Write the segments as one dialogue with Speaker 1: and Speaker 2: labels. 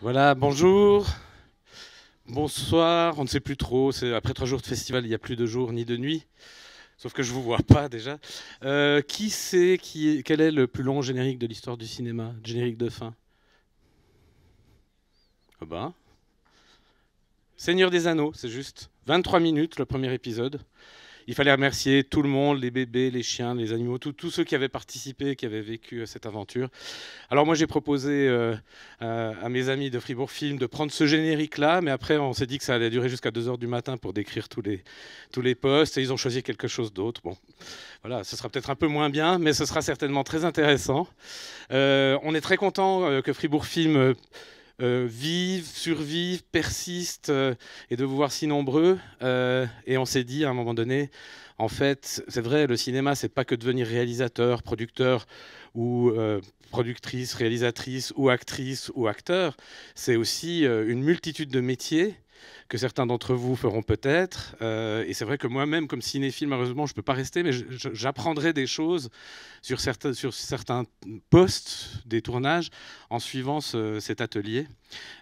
Speaker 1: Voilà, bonjour, bonsoir, on ne sait plus trop. Après 3 jours de festival, il n'y a plus de jour ni de nuit. Sauf que je vous vois pas déjà. Qui sait quel est le plus long générique de l'histoire du cinéma? Générique de fin. Ah ben, Seigneur des Anneaux, c'est juste. 23 minutes le premier épisode. Il fallait remercier tout le monde, les bébés, les chiens, les animaux, tous ceux qui avaient participé, qui avaient vécu cette aventure. Alors moi j'ai proposé à mes amis de Fribourg Film de prendre ce générique-là, mais après on s'est dit que ça allait durer jusqu'à 2 heures du matin pour décrire tous les postes, et ils ont choisi quelque chose d'autre. Bon, voilà, ce sera peut-être un peu moins bien, mais ce sera certainement très intéressant. On est très content que Fribourg Film vive, survive, persiste et de vous voir si nombreux. Et on s'est dit à un moment donné, en fait, c'est vrai, le cinéma, c'est pas que devenir réalisateur, producteur ou productrice, réalisatrice ou actrice ou acteur. C'est aussi une multitude de métiers que certains d'entre vous feront peut-être. Et c'est vrai que moi-même, comme cinéphile, malheureusement, je ne peux pas rester, mais j'apprendrai des choses sur certains postes des tournages en suivant cet atelier.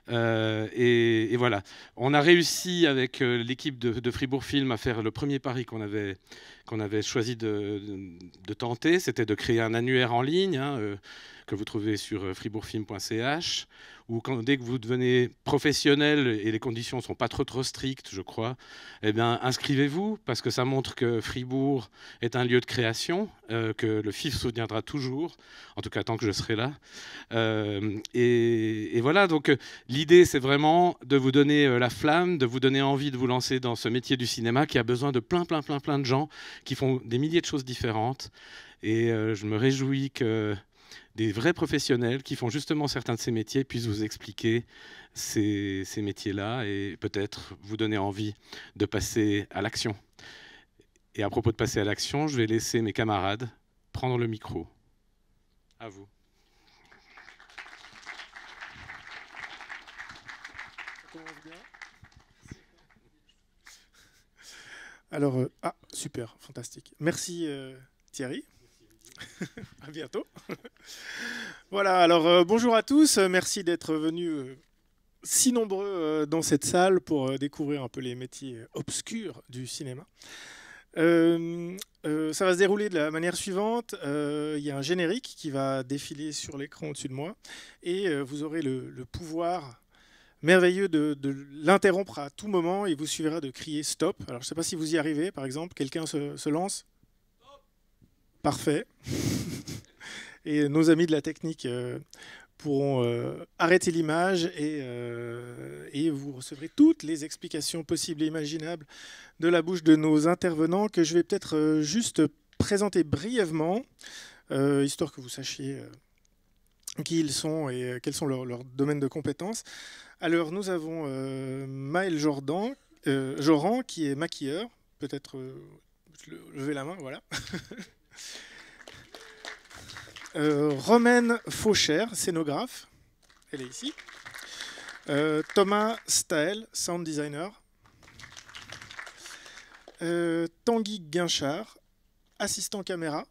Speaker 1: Et voilà. On a réussi avec l'équipe de Fribourg Film à faire le premier pari qu'on avait choisi de tenter. C'était de créer un annuaire en ligne, hein, que vous trouvez sur fribourgfilm.ch, où dès que vous devenez professionnel et les conditions ne sont pas trop strictes, je crois, eh bien, inscrivez-vous, parce que ça montre que Fribourg est un lieu de création, que le FIF souviendra toujours, en tout cas tant que je serai là. Et voilà, donc l'idée, c'est vraiment de vous donner la flamme, de vous donner envie de vous lancer dans ce métier du cinéma qui a besoin de plein de gens qui font des milliers de choses différentes. Et je me réjouis que des vrais professionnels qui font justement certains de ces métiers puissent vous expliquer ces métiers-là et peut-être vous donner envie de passer à l'action. Et à propos de passer à l'action, je vais laisser mes camarades prendre le micro. À vous.
Speaker 2: Ça commence bien. Alors, super, fantastique. Merci Thierry. À bientôt. Voilà, alors bonjour à tous. Merci d'être venus si nombreux dans cette salle pour découvrir un peu les métiers obscurs du cinéma. Ça va se dérouler de la manière suivante. Il y a un générique qui va défiler sur l'écran au-dessus de moi et vous aurez le pouvoir merveilleux de l'interrompre à tout moment. Il vous suffira de crier stop. Alors je ne sais pas si vous y arrivez, par exemple. Quelqu'un se lance. Parfait. Et nos amis de la technique pourront arrêter l'image et vous recevrez toutes les explications possibles et imaginables de la bouche de nos intervenants que je vais peut-être juste présenter brièvement, histoire que vous sachiez qui ils sont et quels sont leurs domaines de compétences. Alors nous avons Maël Joran qui est maquilleur. Peut-être levez la main, voilà. Romaine Fauchère, scénographe, elle est ici. Thomas Staël, sound designer. Tanguy Guinchard, assistant caméra.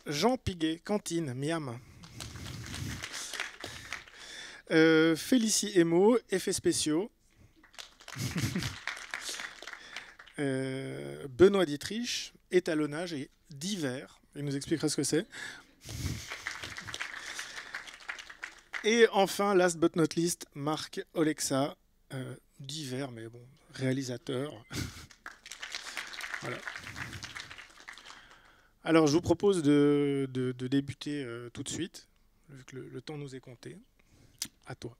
Speaker 2: Jean Piguet, cantine, miam. Félicie Emo, effets spéciaux. Benoît Dietrich, étalonnage et divers. Il nous expliquera ce que c'est. Et enfin, last but not least, Marc Olexa, divers, mais bon, réalisateur. Voilà. Alors, je vous propose de débuter tout de suite, vu que le temps nous est compté. À toi.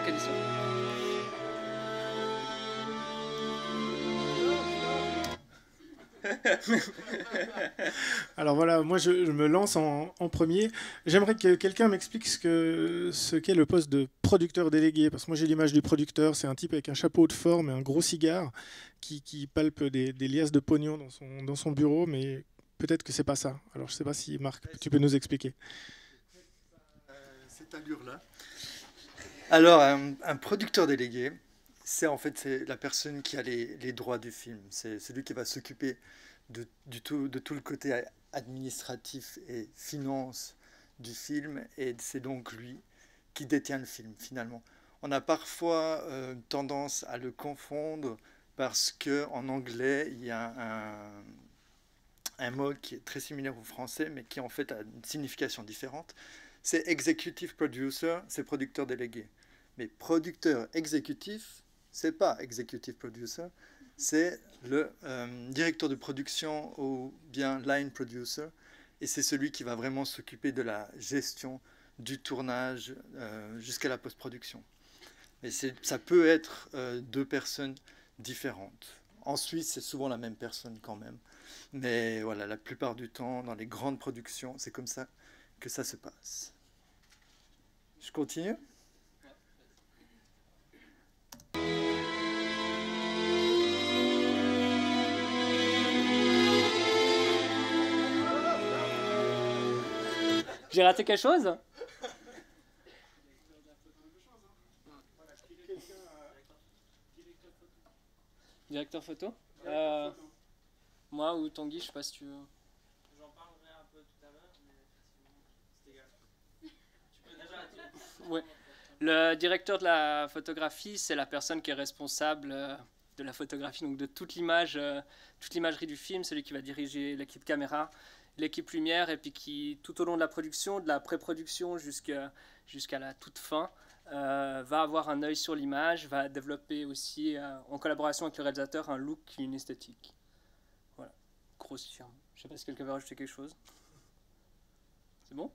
Speaker 3: quelqu'un qui a dit ça?
Speaker 2: Alors voilà, moi je me lance en premier. J'aimerais que quelqu'un m'explique ce qu'est le poste de producteur délégué. Parce que moi j'ai l'image du producteur, c'est un type avec un chapeau de forme et un gros cigare qui palpe des liasses de pognon dans son bureau, mais peut-être que c'est pas ça. Alors je sais pas si Marc, tu peux nous expliquer.
Speaker 4: Cette allure-là. Alors un producteur délégué, c'est en fait c'est la personne qui a les droits du film. C'est celui qui va s'occuper de tout le côté administratif et finance du film. Et c'est donc lui qui détient le film finalement. On a parfois tendance à le confondre parce qu'en anglais, il y a un mot qui est très similaire au français, mais qui en fait a une signification différente. C'est executive producer, c'est producteur délégué. Mais producteur exécutif, c'est pas executive producer, c'est le directeur de production ou bien line producer. Et c'est celui qui va vraiment s'occuper de la gestion du tournage jusqu'à la post-production. Mais ça peut être deux personnes différentes. En Suisse, c'est souvent la même personne quand même. Mais voilà, la plupart du temps, dans les grandes productions, c'est comme ça que ça se passe. Je continue ?
Speaker 3: J'ai raté quelque chose? Directeur photo? Moi ou Tanguy, je sais pas si tu veux.
Speaker 1: J'en parlerai un peu tout à l'heure, mais c'est égal. Tu peux déjà...
Speaker 3: Ouais. Le directeur de la photographie, c'est la personne qui est responsable de la photographie, donc de toute l'imagerie du film, celui qui va diriger l'équipe caméra, l'équipe lumière, et puis qui, tout au long de la production, de la pré-production jusqu'à la toute fin, va avoir un œil sur l'image, va développer aussi, en collaboration avec le réalisateur, un look et une esthétique. Voilà, grossièrement. Je sais pas si quelqu'un veut rajouter quelque chose. C'est bon?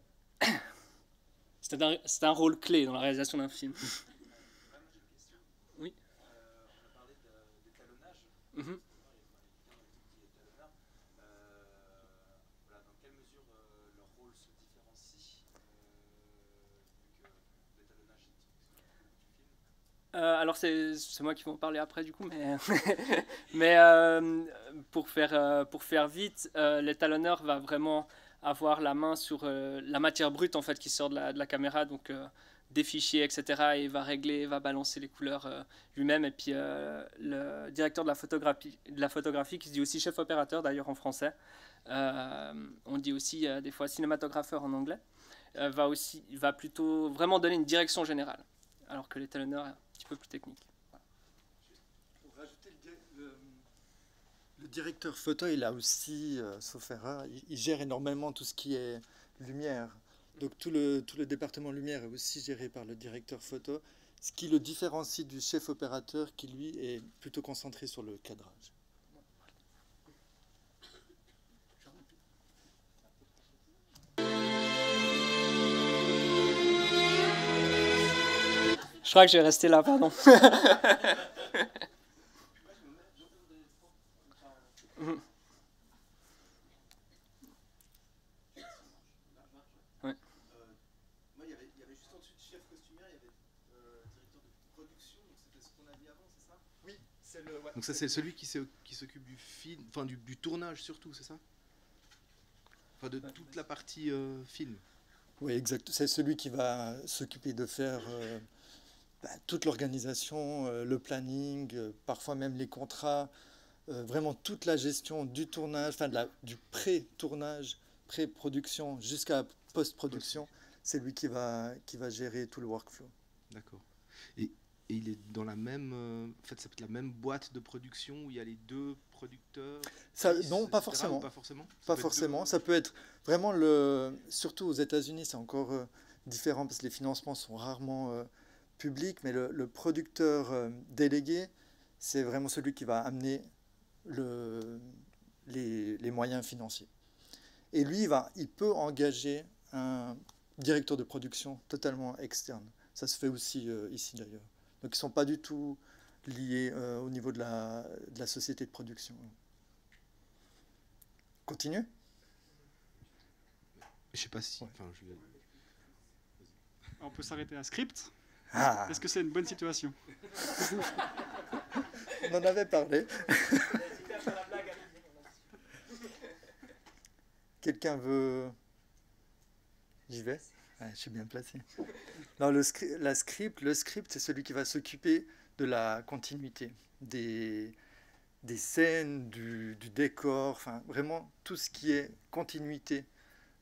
Speaker 3: C'est un rôle clé dans la réalisation d'un film. Oui.
Speaker 5: On a parlé d'étalonnage.
Speaker 3: Mm-hmm.
Speaker 5: Voilà, dans quelle mesure leur rôle se différencie vu que l'étalonnage est du film.
Speaker 3: Alors c'est moi qui vais en parler après du coup, mais pour faire vite, l'étalonneur va vraiment avoir la main sur la matière brute en fait qui sort de la caméra, donc des fichiers, etc. Et il va régler, va balancer les couleurs lui-même. Et puis le directeur de la photographie, qui se dit aussi chef opérateur d'ailleurs en français, on dit aussi des fois cinématographeur en anglais, va plutôt vraiment donner une direction générale, alors que l'étalonneur est un petit peu plus technique.
Speaker 4: Pour rajouter le directeur photo, il a aussi, sauf erreur, il gère énormément tout ce qui est lumière. Donc tout le département lumière est aussi géré par le directeur photo, ce qui le différencie du chef opérateur qui lui est plutôt concentré sur le cadrage.
Speaker 3: Je crois que je vais rester là, pardon.
Speaker 5: Moi, il y avait juste en dessus de chef costumière, il y avait directeur de production, donc c'était ce qu'on a dit avant, c'est ça?
Speaker 4: Oui, c'est le... Ouais.
Speaker 6: Donc ça c'est celui qui s'occupe du film, enfin du tournage surtout, c'est ça? Enfin de toute la partie film.
Speaker 4: Oui, exact. C'est celui qui va s'occuper de faire toute l'organisation, le planning, parfois même les contrats, vraiment toute la gestion du tournage, enfin du pré-tournage, pré-production jusqu'à la post-production. C'est lui qui va gérer tout le workflow.
Speaker 6: D'accord. Et il est dans la même, en fait, ça peut être la même boîte de production où il y a les deux producteurs.
Speaker 4: Ça,
Speaker 6: fils,
Speaker 4: non, pas
Speaker 6: etc.,
Speaker 4: forcément.
Speaker 6: ou pas forcément.
Speaker 4: Pas forcément. Ça peut être vraiment surtout aux États-Unis, c'est encore différent parce que les financements sont rarement publics, mais le producteur délégué, c'est vraiment celui qui va amener les moyens financiers. Et lui, il peut engager un directeur de production totalement externe. Ça se fait aussi ici d'ailleurs. Donc ils ne sont pas du tout liés au niveau de la société de production. Continue.
Speaker 6: Je sais pas si.
Speaker 4: Ouais.
Speaker 6: Enfin, je vais-
Speaker 7: On peut s'arrêter à script.
Speaker 4: Ah,
Speaker 7: Est-ce que c'est une bonne situation?
Speaker 4: on en avait parlé. Quelqu'un veut... J'y vais? Ouais, je suis bien placé. Non, le script, c'est celui qui va s'occuper de la continuité, des scènes, du décor, enfin vraiment tout ce qui est continuité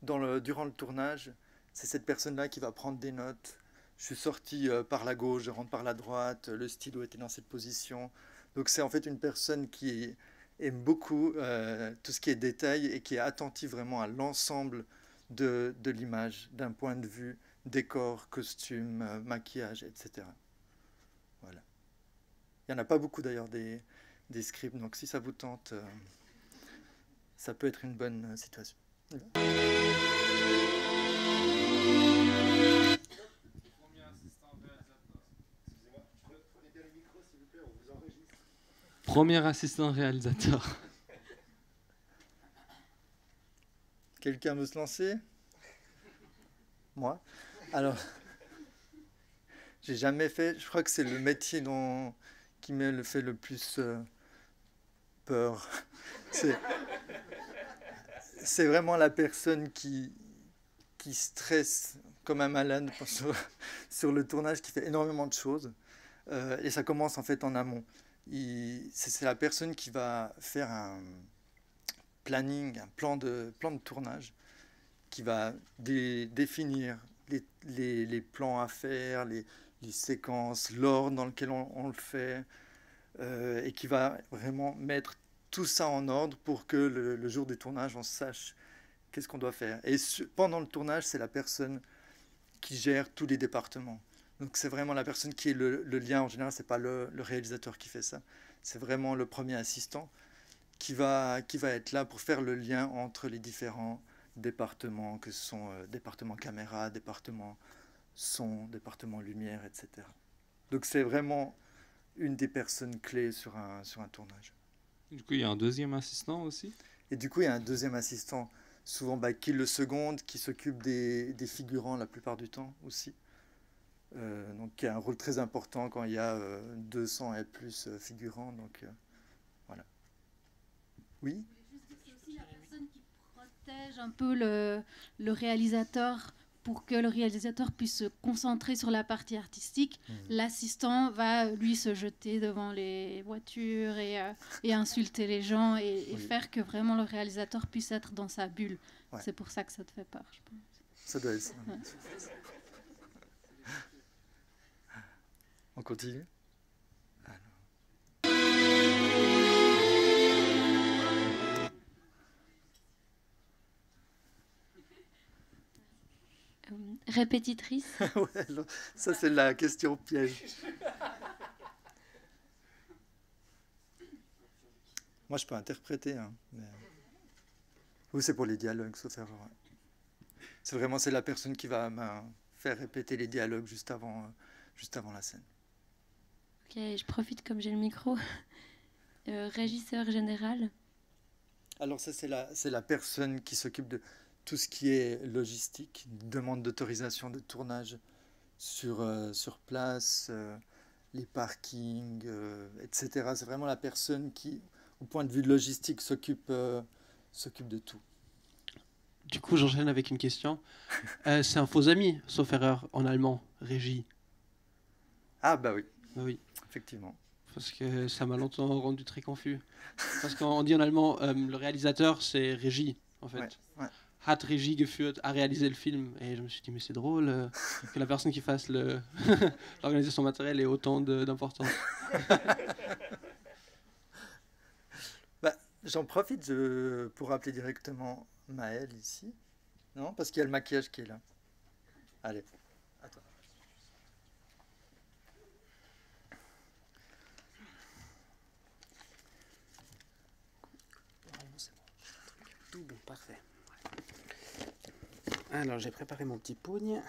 Speaker 4: durant le tournage. C'est cette personne-là qui va prendre des notes. Je suis sorti par la gauche, je rentre par la droite, le stylo était dans cette position. Donc c'est en fait une personne qui aime beaucoup tout ce qui est détail et qui est attentive vraiment à l'ensemble de l'image, d'un point de vue décor, costume, maquillage, etc. Voilà. Il n'y en a pas beaucoup d'ailleurs des scripts, donc si ça vous tente, ça peut être une bonne situation.
Speaker 8: Premier assistant réalisateur.
Speaker 4: Quelqu'un veut se lancer? Moi? Alors, j'ai jamais fait, je crois que c'est le métier qui me fait le plus peur. C'est vraiment la personne qui stresse comme un malade sur le tournage, qui fait énormément de choses. Et ça commence en fait en amont. C'est la personne qui va faire un planning, un plan de tournage, qui va définir les plans à faire, les séquences, l'ordre dans lequel on le fait, et qui va vraiment mettre tout ça en ordre pour que le jour du tournage, on sache qu'est-ce qu'on doit faire. Et pendant le tournage, c'est la personne qui gère tous les départements. Donc c'est vraiment la personne qui est le lien. En général, c'est pas le réalisateur qui fait ça. C'est vraiment le premier assistant qui va être là pour faire le lien entre les différents départements, que ce sont département caméra, département son, département lumière, etc. Donc c'est vraiment une des personnes clés sur un tournage.
Speaker 8: Du coup, il y a un deuxième assistant aussi.
Speaker 4: Et du coup, il y a un deuxième assistant, souvent qui le seconde, qui s'occupe des figurants la plupart du temps aussi. Donc qui a un rôle très important quand il y a 200 et plus figurants. Donc voilà. Oui.
Speaker 9: C'est aussi la personne qui protège un peu le réalisateur pour que le réalisateur puisse se concentrer sur la partie artistique. L'assistant va, lui, se jeter devant les voitures et insulter les gens et
Speaker 4: Oui.
Speaker 9: faire que vraiment le réalisateur puisse être dans sa bulle.
Speaker 4: Ouais.
Speaker 9: C'est pour ça que ça te fait peur, je pense.
Speaker 4: Ça doit être ça.
Speaker 9: Ouais.
Speaker 4: On continue.
Speaker 10: Répétitrice.
Speaker 4: Ouais, alors, ça, c'est la question piège. Moi, je peux interpréter. Hein, mais... Oui, c'est pour les dialogues, sauf erreur. Ouais. C'est la personne qui va faire répéter les dialogues juste avant la scène.
Speaker 10: Ok, je profite comme j'ai le micro. Régisseur général.
Speaker 4: Alors ça, c'est la personne qui s'occupe de tout ce qui est logistique, demande d'autorisation de tournage sur place, les parkings, etc. C'est vraiment la personne qui, au point de vue logistique, s'occupe de tout.
Speaker 11: Du coup, j'enchaîne avec une question. C'est un faux ami, sauf erreur, en allemand, régie.
Speaker 4: Ah bah oui,
Speaker 11: Oui,
Speaker 4: effectivement.
Speaker 11: parce que ça m'a longtemps rendu très confus. Parce qu'on dit en allemand, le réalisateur, c'est Régie, en fait.
Speaker 4: Ouais, ouais.
Speaker 11: Hat Regie geführt, a réalisé le film. Et je me suis dit, mais c'est drôle que la personne qui fasse l'organisation matérielle ait autant d'importance.
Speaker 4: Bah, j'en profite pour rappeler directement Maëlle ici. Non, parce qu'il y a le maquillage qui est là. Allez, à toi.
Speaker 12: C'est bon, tout bon, parfait. Alors, j'ai préparé mon petit pougne.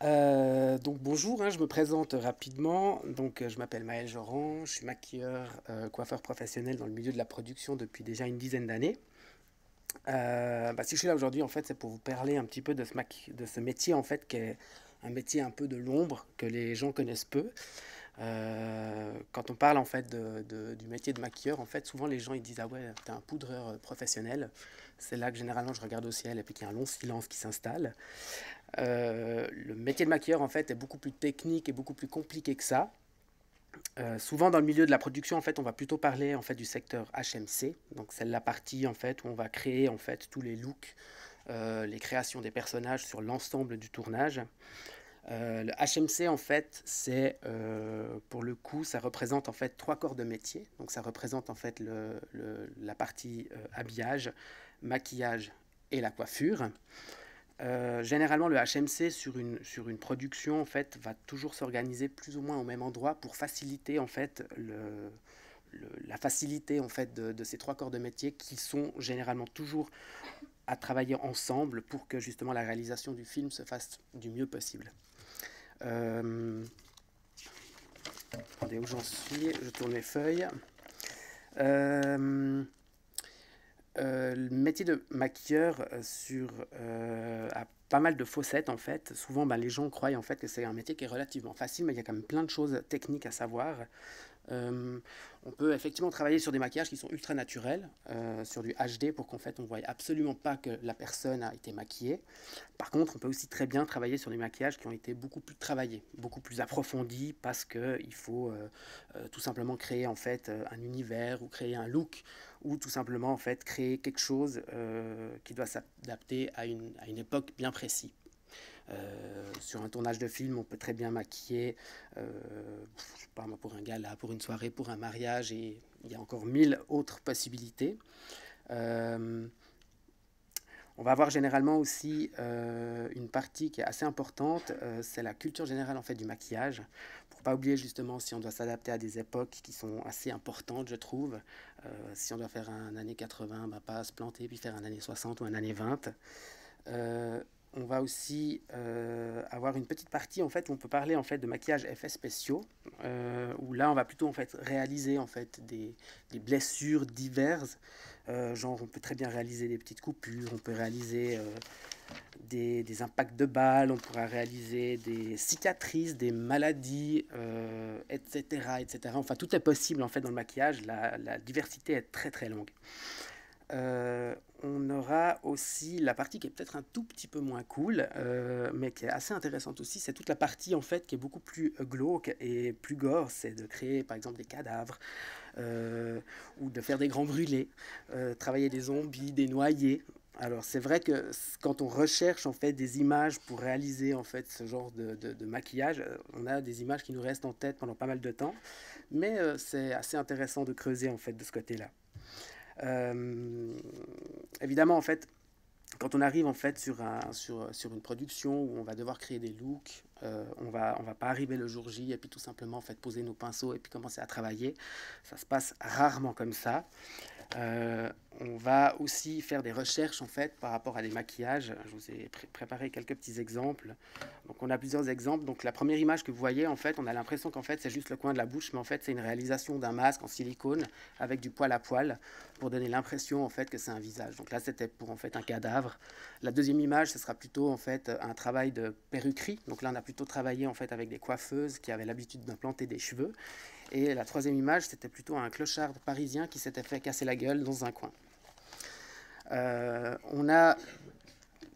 Speaker 12: Donc bonjour, je me présente rapidement. Donc je m'appelle Maël Joran, je suis maquilleur, coiffeur professionnel dans le milieu de la production depuis déjà une dizaine d'années. Si je suis là aujourd'hui, en fait, c'est pour vous parler un petit peu de ce métier, en fait, qui est un métier un peu de l'ombre, que les gens connaissent peu. Quand on parle en fait du métier de maquilleur, en fait, souvent les gens ils disent ah ouais, t'es un poudreur professionnel. C'est là que généralement je regarde au ciel et puis qu'il y a un long silence qui s'installe. Le métier de maquilleur en fait est beaucoup plus technique et beaucoup plus compliqué que ça. Souvent dans le milieu de la production en fait on va plutôt parler en fait du secteur HMC, donc c'est la partie en fait où on va créer en fait tous les looks, les créations des personnages sur l'ensemble du tournage. Le HMC en fait c'est pour le coup ça représente en fait 3 corps de métier, donc ça représente en fait la partie habillage, maquillage et la coiffure. Généralement, le HMC sur une production en fait, va toujours s'organiser plus ou moins au même endroit pour faciliter en fait, la facilité en fait, de ces 3 corps de métier qui sont généralement toujours à travailler ensemble pour que justement la réalisation du film se fasse du mieux possible. Attendez, où j'en suis, je tourne mes feuilles. Le métier de maquilleur a pas mal de facettes en fait. Souvent les gens croient en fait que c'est un métier qui est relativement facile, mais il y a quand même plein de choses techniques à savoir. On peut effectivement travailler sur des maquillages qui sont ultra naturels, sur du HD pour qu'en fait on ne voie absolument pas que la personne a été maquillée. Par contre, on peut aussi très bien travailler sur des maquillages qui ont été beaucoup plus travaillés, beaucoup plus approfondis, parce qu'il faut tout simplement créer en fait un univers ou créer un look, ou tout simplement en fait créer quelque chose qui doit s'adapter à une époque bien précise. Sur un tournage de film, on peut très bien maquiller, je sais pas moi, pour un gala, pour une soirée, pour un mariage, et il y a encore 1000 autres possibilités. On va avoir généralement aussi une partie qui est assez importante, c'est la culture générale en fait du maquillage. Pour pas oublier justement si on doit s'adapter à des époques qui sont assez importantes, je trouve. Si on doit faire un année 80, pas se planter puis faire un année 60 ou un année 20. On va aussi avoir une petite partie en fait où on peut parler en fait de maquillage effets spéciaux, où là on va plutôt en fait réaliser en fait des blessures diverses, genre on peut très bien réaliser des petites coupures, on peut réaliser des impacts de balles, on pourra réaliser des cicatrices, des maladies, etc., etc. Enfin tout est possible en fait dans le maquillage, la diversité est très très longue. On aura aussi la partie qui est peut-être un tout petit peu moins cool, mais qui est assez intéressante aussi, c'est toute la partie en fait qui est beaucoup plus glauque et plus gore, c'est de créer par exemple des cadavres, ou de faire des grands brûlés, travailler des zombies, des noyés. Alors c'est vrai que quand on recherche en fait des images pour réaliser en fait ce genre de maquillage, on a des images qui nous restent en tête pendant pas mal de temps, mais c'est assez intéressant de creuser en fait de ce côté-là. Évidemment en fait quand on arrive en fait sur une production où on va devoir créer des looks, on va pas arriver le jour J et puis tout simplement en fait poser nos pinceaux et puis commencer à travailler. Ça se passe rarement comme ça. On va aussi faire des recherches en fait par rapport à des maquillages. Je vous ai préparé quelques petits exemples. Donc on a plusieurs exemples. Donc la première image que vous voyez en fait, on a l'impression qu'en fait c'est juste le coin de la bouche, mais en fait c'est une réalisation d'un masque en silicone avec du poil à poil pour donner l'impression en fait que c'est un visage. Donc là c'était pour en fait un cadavre. La deuxième image ce sera plutôt en fait un travail de perruquerie. Donc là on a plutôt travaillé en fait avec des coiffeuses qui avaient l'habitude d'implanter des cheveux. Et la troisième image, c'était plutôt un clochard parisien qui s'était fait casser la gueule dans un coin. On a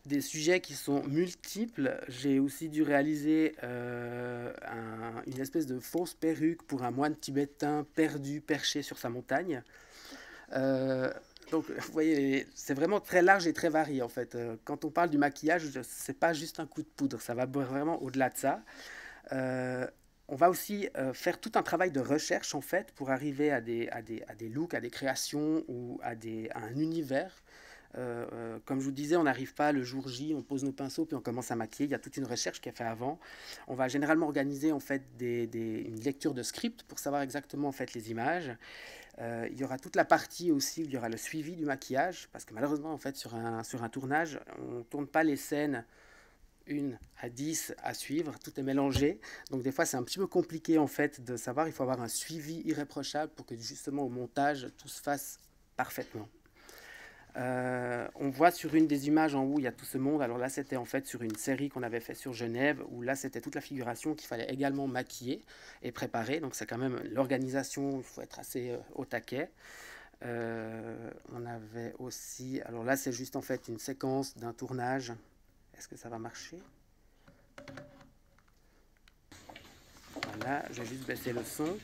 Speaker 12: des sujets qui sont multiples. J'ai aussi dû réaliser une espèce de fausse perruque pour un moine tibétain perdu, perché sur sa montagne. Donc, vous voyez, c'est vraiment très large et très varié, en fait. Quand on parle du maquillage, c'est pas juste un coup de poudre, ça va vraiment au-delà de ça. On va aussi faire tout un travail de recherche en fait pour arriver à des looks, à des créations ou à un univers. Comme je vous disais, on n'arrive pas le jour J, on pose nos pinceaux puis on commence à maquiller. Il y a toute une recherche qui est faite avant. On va généralement organiser en fait une lecture de script pour savoir exactement en fait les images. Il y aura toute la partie aussi où il y aura le suivi du maquillage, parce que malheureusement en fait sur un tournage, on ne tourne pas les scènes 1 à 10 à suivre, tout est mélangé. Donc des fois c'est un petit peu compliqué en fait de savoir, il faut avoir un suivi irréprochable pour que justement au montage tout se fasse parfaitement. On voit sur une des images en haut, il y a tout ce monde. Alors là, c'était en fait sur une série qu'on avait fait sur Genève, où là, c'était toute la figuration qu'il fallait également maquiller et préparer. Donc c'est quand même l'organisation, il faut être assez au taquet. On avait aussi... Alors là, c'est juste en fait une séquence d'un tournage. Est-ce que ça va marcher? Voilà, je vais juste baisser le son.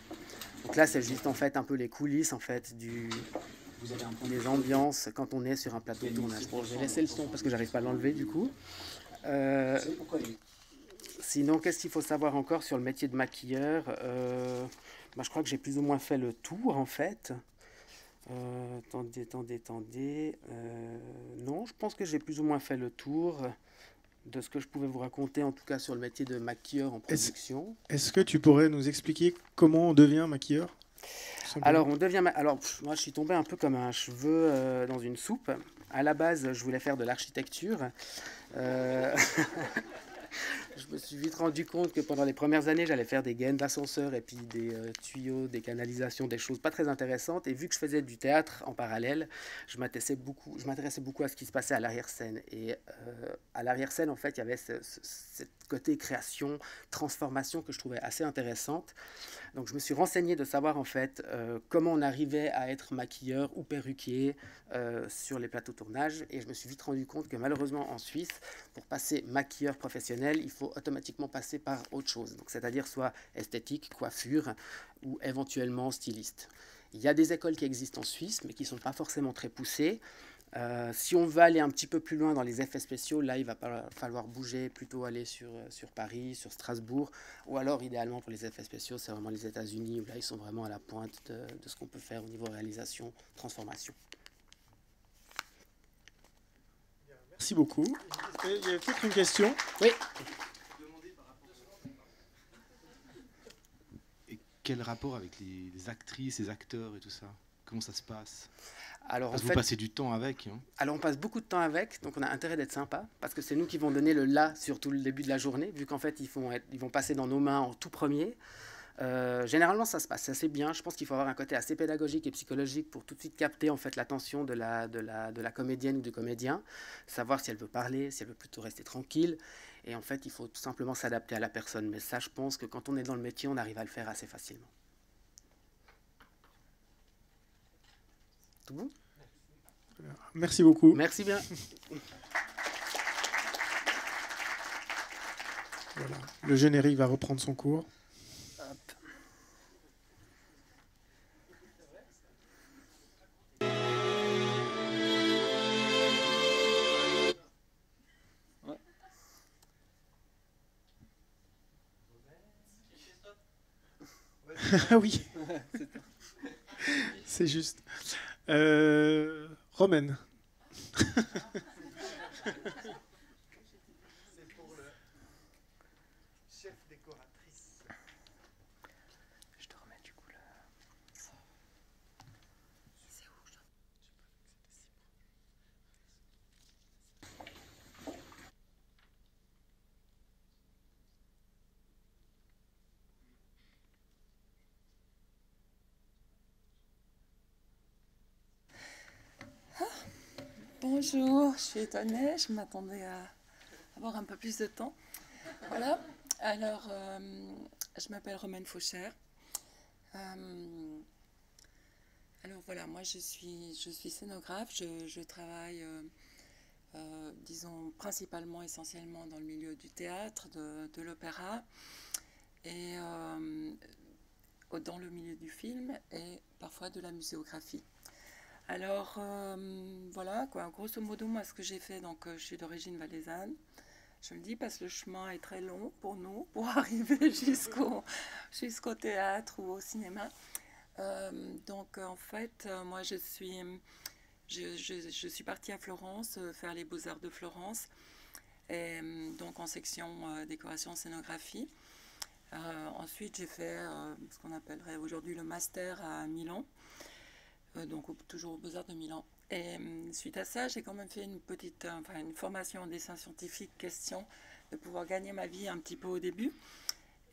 Speaker 12: Donc là, c'est juste en fait un peu les coulisses en fait des ambiances quand on est sur un plateau de tournage. Bon, je vais laisser le son parce que j'arrive pas à l'enlever du coup. Sinon, qu'est-ce qu'il faut savoir encore sur le métier de maquilleur? Je crois que j'ai plus ou moins fait le tour en fait. Attendez. Non, je pense que j'ai plus ou moins fait le tour de ce que je pouvais vous raconter, en tout cas sur le métier de maquilleur en production.
Speaker 2: Est-ce que tu pourrais nous expliquer comment on devient maquilleur?
Speaker 12: Alors, moi, je suis tombé un peu comme un cheveu dans une soupe. À la base, je voulais faire de l'architecture. Je me suis vite rendu compte que pendant les premières années, j'allais faire des gaines d'ascenseur et puis des tuyaux, des canalisations, des choses pas très intéressantes. Et vu que je faisais du théâtre en parallèle, je m'intéressais beaucoup à ce qui se passait à l'arrière-scène. Et à l'arrière-scène, en fait, il y avait ce côté création, transformation que je trouvais assez intéressante. Donc je me suis renseigné de savoir en fait comment on arrivait à être maquilleur ou perruquier sur les plateaux de tournage, et je me suis vite rendu compte que malheureusement en Suisse, pour passer maquilleur professionnel, il faut automatiquement passer par autre chose, donc c'est-à-dire soit esthétique, coiffure ou éventuellement styliste. Il y a des écoles qui existent en Suisse mais qui ne sont pas forcément très poussées. Si on veut aller un petit peu plus loin dans les effets spéciaux, là il va falloir bouger, plutôt aller sur Paris, sur Strasbourg, ou alors idéalement pour les effets spéciaux, c'est vraiment les États-Unis où là ils sont vraiment à la pointe de ce qu'on peut faire au niveau réalisation, transformation.
Speaker 2: Merci beaucoup. Il y a peut-être une question?
Speaker 12: Oui.
Speaker 6: Et quel rapport avec les actrices, les acteurs et tout ça? Comment ça se passe?
Speaker 12: Alors,
Speaker 6: parce que vous passez du temps avec. Hein.
Speaker 12: Alors on passe beaucoup de temps avec, donc on a intérêt d'être sympa, parce que c'est nous qui vont donner le là sur tout le début de la journée, vu qu'en fait ils vont passer dans nos mains en tout premier. Généralement ça se passe assez bien. Je pense qu'il faut avoir un côté assez pédagogique et psychologique pour tout de suite capter en fait l'attention de la comédienne ou du comédien, savoir si elle veut parler, si elle veut plutôt rester tranquille. Et en fait il faut tout simplement s'adapter à la personne. Mais ça, je pense que quand on est dans le métier, on arrive à le faire assez facilement. Tout bon?
Speaker 2: Merci beaucoup.
Speaker 12: Merci bien.
Speaker 2: Voilà. Le générique va reprendre son cours. Oui. C'est juste. Romaine.
Speaker 4: C'est pour le chef décoratrice.
Speaker 12: Je te remets du coup là. C'est où je...
Speaker 13: Bonjour, je suis étonnée, je m'attendais à avoir un peu plus de temps. Voilà, alors je m'appelle Romaine Fauchère. Alors voilà, moi je suis scénographe, je travaille, disons, principalement, essentiellement dans le milieu du théâtre, de l'opéra, et dans le milieu du film, et parfois de la muséographie. Alors, voilà, quoi, grosso modo, moi, ce que j'ai fait, donc, je suis d'origine valaisanne. Je le dis parce que le chemin est très long pour nous, pour arriver jusqu'au théâtre ou au cinéma. Donc, en fait, moi, je suis partie à Florence, faire les Beaux-Arts de Florence, et, donc en section décoration scénographie. Ensuite, j'ai fait ce qu'on appellerait aujourd'hui le master à Milan. Donc toujours aux Beaux-Arts de Milan. Et suite à ça, j'ai quand même fait une formation en dessin scientifique, question de pouvoir gagner ma vie un petit peu au début.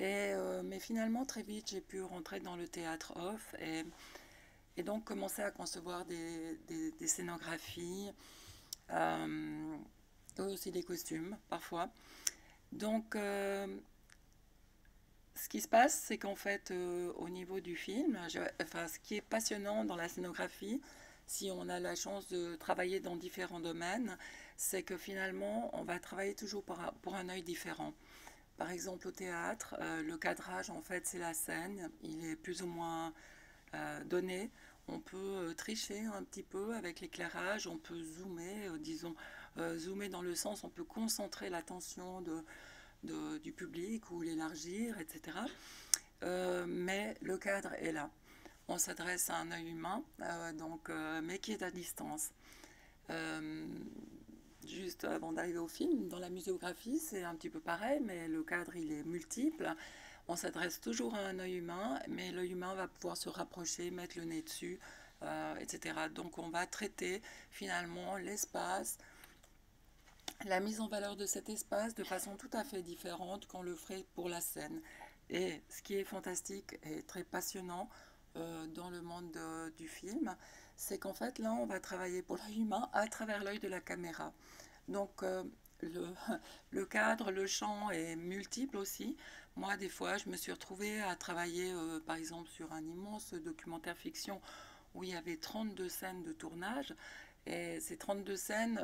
Speaker 13: Mais finalement, très vite, j'ai pu rentrer dans le théâtre off et donc commencer à concevoir des scénographies, aussi des costumes parfois. Donc, ce qui se passe, c'est qu'en fait, au niveau du film, ce qui est passionnant dans la scénographie, si on a la chance de travailler dans différents domaines, c'est que finalement, on va travailler toujours pour un œil différent. Par exemple, au théâtre, le cadrage, en fait, c'est la scène. Il est plus ou moins donné. On peut tricher un petit peu avec l'éclairage. On peut zoomer, zoomer dans le sens, on peut concentrer l'attention du public ou l'élargir, etc. Mais le cadre est là. On s'adresse à un œil humain, mais qui est à distance. Juste avant d'arriver au film, dans la muséographie, c'est un petit peu pareil, mais le cadre, il est multiple. On s'adresse toujours à un œil humain, mais l'œil humain va pouvoir se rapprocher, mettre le nez dessus, etc. Donc on va traiter finalement l'espace, la mise en valeur de cet espace de façon tout à fait différente qu'on le ferait pour la scène. Et ce qui est fantastique et très passionnant dans le monde du film, c'est qu'en fait, là, on va travailler pour l'œil humain à travers l'œil de la caméra. Donc, le cadre, le champ est multiple aussi. Moi, des fois, je me suis retrouvée à travailler, par exemple, sur un immense documentaire fiction où il y avait 32 scènes de tournage. Et ces 32 scènes,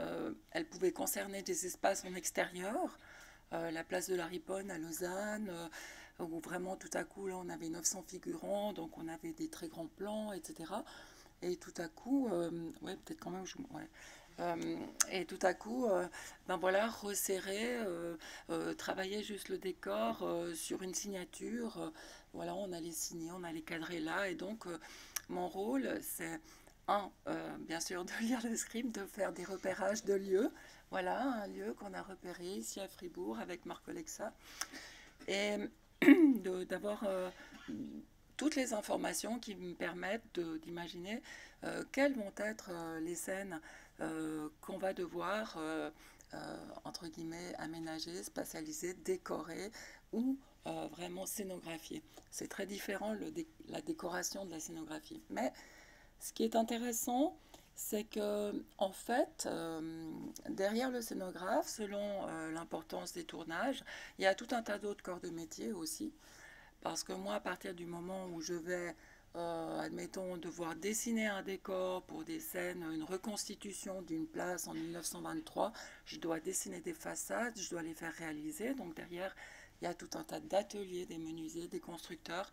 Speaker 13: elles pouvaient concerner des espaces en extérieur, la place de la Riponne à Lausanne, où vraiment, tout à coup, là, on avait 900 figurants, donc on avait des très grands plans, etc. Et tout à coup, ouais, peut-être quand même, et tout à coup, resserrer, travailler juste le décor sur une signature. Voilà, on allait signer, on allait cadrer là. Et donc, mon rôle, c'est, bien sûr, de lire le script, de faire des repérages de lieux. Voilà, un lieu qu'on a repéré ici à Fribourg avec Marc Alexa. Et d'avoir toutes les informations qui me permettent d'imaginer quelles vont être les scènes qu'on va devoir, entre guillemets, aménager, spatialiser, décorer ou vraiment scénographier. C'est très différent la décoration de la scénographie. Mais ce qui est intéressant, c'est que en fait, derrière le scénographe, selon l'importance des tournages, il y a tout un tas d'autres corps de métier aussi. Parce que moi, à partir du moment où je vais, admettons, devoir dessiner un décor pour des scènes, une reconstitution d'une place en 1923, je dois dessiner des façades, je dois les faire réaliser. Donc derrière, il y a tout un tas d'ateliers, des menuisiers, des constructeurs,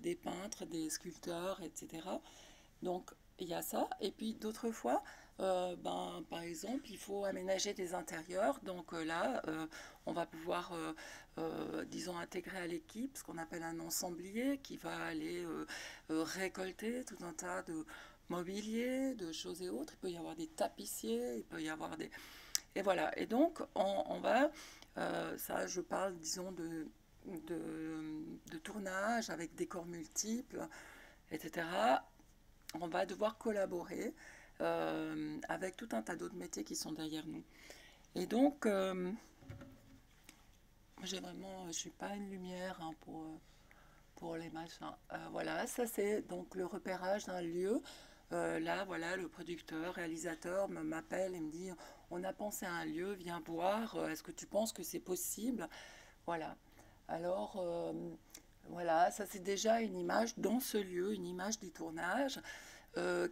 Speaker 13: des peintres, des sculpteurs, etc. Donc il y a ça. Et puis d'autres fois, par exemple, il faut aménager des intérieurs. Donc là, on va pouvoir, disons, intégrer à l'équipe ce qu'on appelle un ensemblier qui va aller récolter tout un tas de mobilier, de choses et autres. Il peut y avoir des tapissiers, il peut y avoir des... Et voilà. Et donc, on va... ça, je parle, disons, de tournage avec des corps multiples, etc. On va devoir collaborer avec tout un tas d'autres métiers qui sont derrière nous. Et donc, je suis pas une lumière pour les machins. Voilà, ça c'est donc le repérage d'un lieu. Là, voilà, le producteur, réalisateur m'appelle et me dit « On a pensé à un lieu, viens voir, est-ce que tu penses que c'est possible ?» Voilà. Alors, voilà, ça c'est déjà une image dans ce lieu, une image du tournage.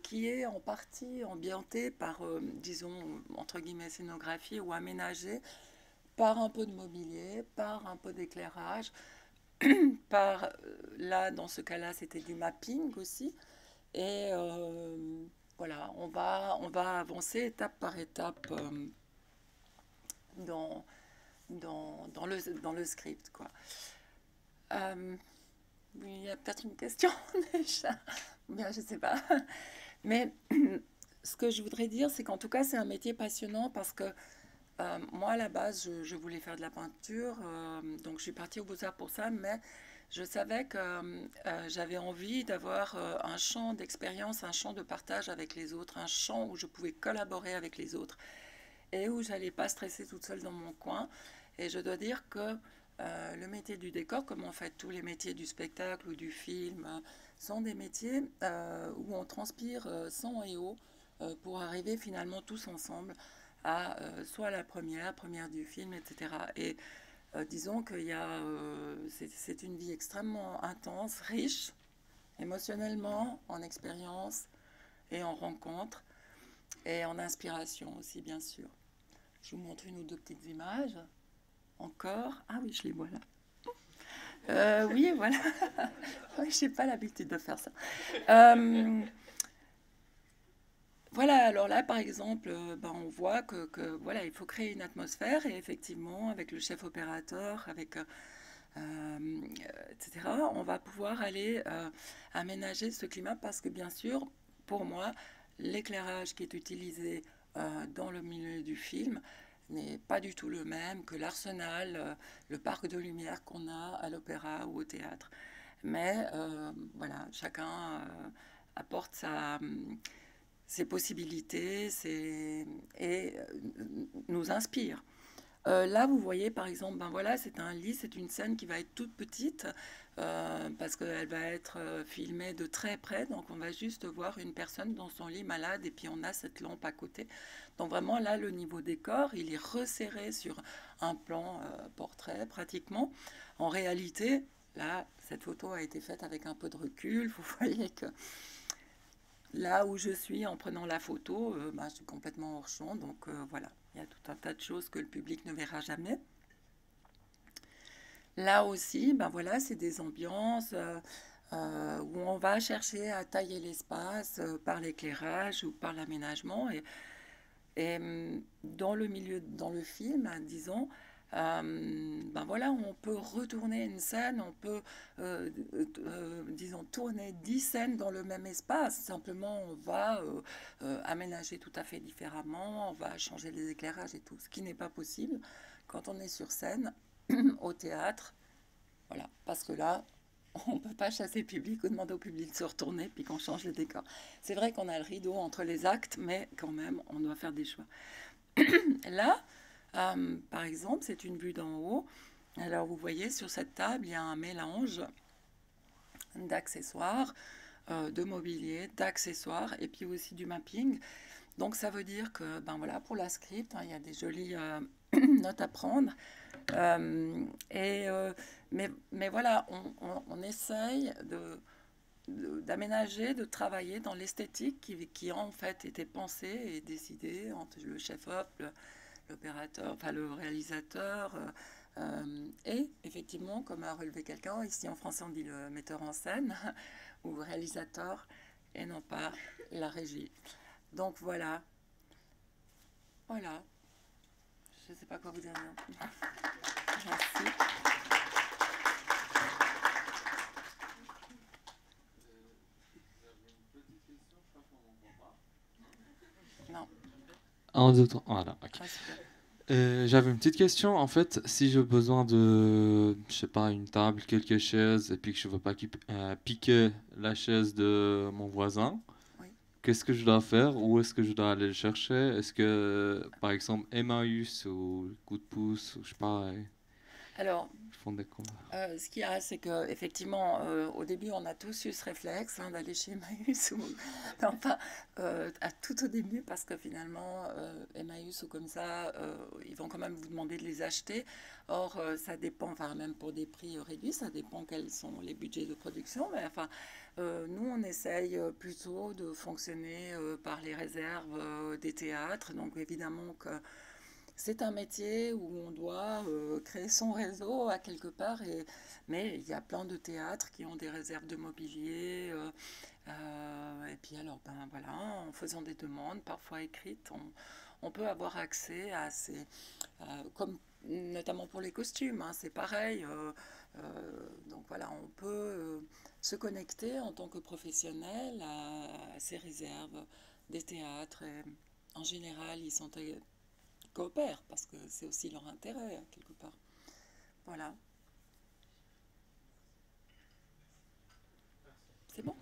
Speaker 13: Qui est en partie ambientée par, disons, entre guillemets, scénographie ou aménagée par un peu de mobilier, par un peu d'éclairage, par, là, dans ce cas-là, c'était du mapping aussi. Et voilà, on va avancer étape par étape dans le script, quoi. Il y a peut-être une question déjà. Bien, je ne sais pas. Mais ce que je voudrais dire, c'est qu'en tout cas, c'est un métier passionnant parce que moi, à la base, je voulais faire de la peinture. Donc, je suis partie au Beaux-Arts pour ça. Mais je savais que j'avais envie d'avoir un champ d'expérience, un champ de partage avec les autres, un champ où je pouvais collaborer avec les autres et où je n'allais pas stresser toute seule dans mon coin. Et je dois dire que le métier du décor, comme en fait tous les métiers du spectacle ou du film, sont des métiers où on transpire sang et eau pour arriver finalement tous ensemble à soit la première du film, etc. Et disons que c'est une vie extrêmement intense, riche, émotionnellement, en expérience et en rencontres, et en inspiration aussi, bien sûr. Je vous montre une ou deux petites images. Encore. Ah oui, je les vois là. Oui, voilà. Oui, je n'ai pas l'habitude de faire ça. Voilà, alors là, par exemple, on voit que voilà, il faut créer une atmosphère, et effectivement, avec le chef opérateur, avec, etc., on va pouvoir aller aménager ce climat, parce que, bien sûr, pour moi, l'éclairage qui est utilisé dans le milieu du film n'est pas du tout le même que l'arsenal, le parc de lumière qu'on a à l'opéra ou au théâtre. Mais voilà, chacun apporte ses possibilités et nous inspire. Là, vous voyez, par exemple, voilà, c'est un lit, c'est une scène qui va être toute petite, parce qu'elle va être filmée de très près, donc on va juste voir une personne dans son lit malade, et puis on a cette lampe à côté. Donc vraiment, là, le niveau décor, il est resserré sur un plan portrait, pratiquement. En réalité, là, cette photo a été faite avec un peu de recul. Vous voyez que là où je suis en prenant la photo, je suis complètement hors champ, donc voilà. Il y a tout un tas de choses que le public ne verra jamais. Là aussi, voilà, c'est des ambiances où on va chercher à tailler l'espace par l'éclairage ou par l'aménagement. Et dans le film, disons, voilà, on peut retourner une scène, on peut, disons, tourner 10 scènes dans le même espace. Simplement, on va aménager tout à fait différemment, on va changer les éclairages et tout, ce qui n'est pas possible quand on est sur scène, au théâtre. Voilà, parce que là, on ne peut pas chasser le public ou demander au public de se retourner puis qu'on change le décor. C'est vrai qu'on a le rideau entre les actes, mais quand même, on doit faire des choix. Là, par exemple, c'est une vue d'en haut. Alors, vous voyez, sur cette table, il y a un mélange d'accessoires, de mobilier, d'accessoires, et puis aussi du mapping. Donc, ça veut dire que, voilà, pour la script, il y a des jolies notes à prendre. Mais voilà, on essaye d'aménager, de travailler dans l'esthétique qui a en fait été pensée et décidée entre le chef-op, l'opérateur, enfin le réalisateur, et effectivement, comme a relevé quelqu'un, ici en français on dit le metteur en scène ou réalisateur, et non pas la régie. Donc voilà. Voilà. Je ne sais pas quoi vous dire. Merci. Non.
Speaker 8: 1, 2, 3, voilà. Okay. J'avais une petite question. En fait, si j'ai besoin de, je sais pas, une table, quelques chaises, et puis que je veux pas piquer la chaise de mon voisin, qu'est-ce que je dois faire? Où est-ce que je dois aller le chercher? Est-ce que, par exemple, Emmaüs ou Coup de pouce, ou je sais pas,
Speaker 13: alors,
Speaker 8: font des combats?
Speaker 13: Ce qu'il y a, c'est qu'effectivement, au début, on a tous eu ce réflexe d'aller chez Emmaüs, enfin, tout au début, parce que finalement, Emmaüs ou comme ça, ils vont quand même vous demander de les acheter. Or, ça dépend, enfin, même pour des prix réduits, ça dépend quels sont les budgets de production. Mais enfin, nous, on essaye plutôt de fonctionner par les réserves des théâtres. Donc, évidemment que c'est un métier où on doit créer son réseau à quelque part, mais il y a plein de théâtres qui ont des réserves de mobilier. Et puis alors, voilà, en faisant des demandes, parfois écrites, on peut avoir accès à ces... comme notamment pour les costumes, c'est pareil. Donc voilà, on peut se connecter en tant que professionnel à ces réserves des théâtres. Et en général, ils sont... coopèrent, parce que c'est aussi leur intérêt, quelque part. Voilà. C'est bon?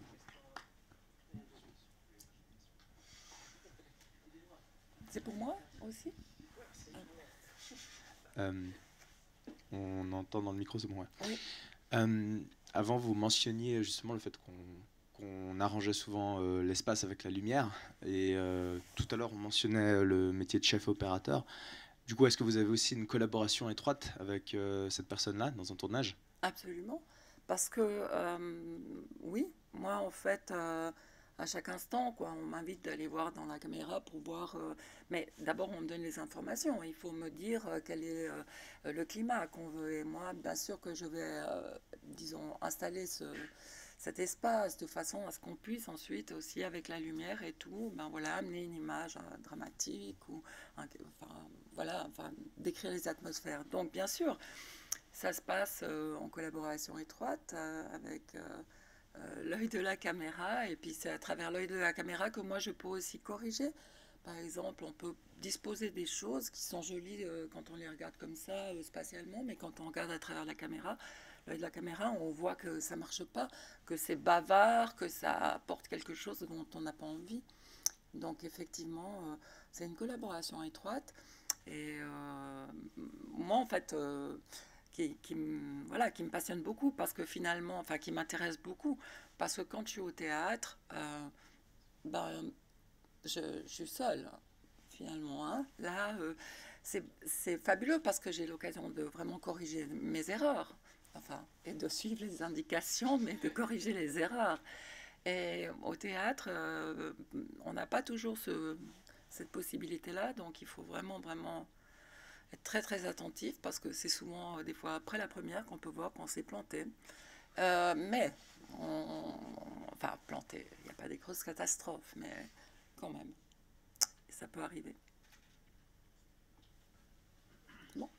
Speaker 13: C'est pour moi aussi?
Speaker 14: On entend dans le micro, c'est bon, ouais.
Speaker 13: Oui.
Speaker 14: Avant, vous mentionniez justement le fait qu'on arrangeait souvent l'espace avec la lumière. Et tout à l'heure, on mentionnait le métier de chef opérateur. Du coup, est-ce que vous avez aussi une collaboration étroite avec cette personne-là dans un tournage?
Speaker 13: Absolument. Parce que, oui, moi, en fait, à chaque instant, quoi, on m'invite d'aller voir dans la caméra pour voir... mais d'abord, on me donne les informations. Il faut me dire quel est le climat qu'on veut. Et moi, bien sûr que je vais, disons, installer cet espace de façon à ce qu'on puisse ensuite aussi, avec la lumière et tout, ben voilà, amener une image dramatique ou... décrire les atmosphères. Donc, bien sûr... Ça se passe en collaboration étroite avec l'œil de la caméra, et puis c'est à travers l'œil de la caméra que moi je peux aussi corriger. Par exemple, on peut disposer des choses qui sont jolies quand on les regarde comme ça spatialement, mais quand on regarde à travers la caméra, l'œil de la caméra, on voit que ça marche pas, que c'est bavard, que ça apporte quelque chose dont on n'a pas envie. Donc effectivement, c'est une collaboration étroite. Et moi, en fait... qui me passionne beaucoup, parce que finalement, enfin, qui m'intéresse beaucoup, parce que quand je suis au théâtre, je suis seule, finalement. Hein. Là, c'est fabuleux, parce que j'ai l'occasion de vraiment corriger mes erreurs, enfin, et de suivre les indications, mais de corriger les erreurs. Et au théâtre, on n'a pas toujours cette possibilité-là, donc il faut vraiment être très très attentif, parce que c'est souvent des fois après la première qu'on peut voir qu'on s'est planté. Mais, enfin planté, il n'y a pas des grosses catastrophes, mais quand même, ça peut arriver. Bon.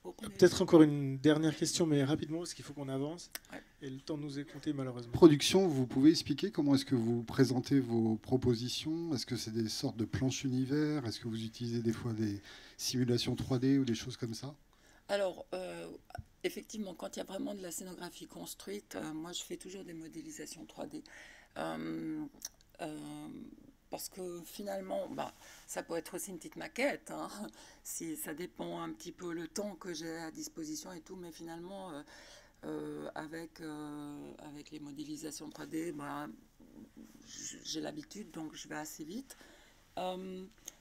Speaker 2: Peut-être encore une dernière question, mais rapidement, parce qu'il faut qu'on avance. Ouais. Et le temps nous est compté, malheureusement.
Speaker 15: Production, vous pouvez expliquer comment est-ce que vous présentez vos propositions? Est-ce que c'est des sortes de planches univers? Est-ce que vous utilisez des fois des simulations 3D ou des choses comme ça?
Speaker 13: Alors, effectivement, quand il y a vraiment de la scénographie construite, moi je fais toujours des modélisations 3D. Parce que finalement, ça peut être aussi une petite maquette, hein, si ça dépend un petit peu le temps que j'ai à disposition et tout, mais finalement, avec les modélisations 3D, j'ai l'habitude, donc je vais assez vite.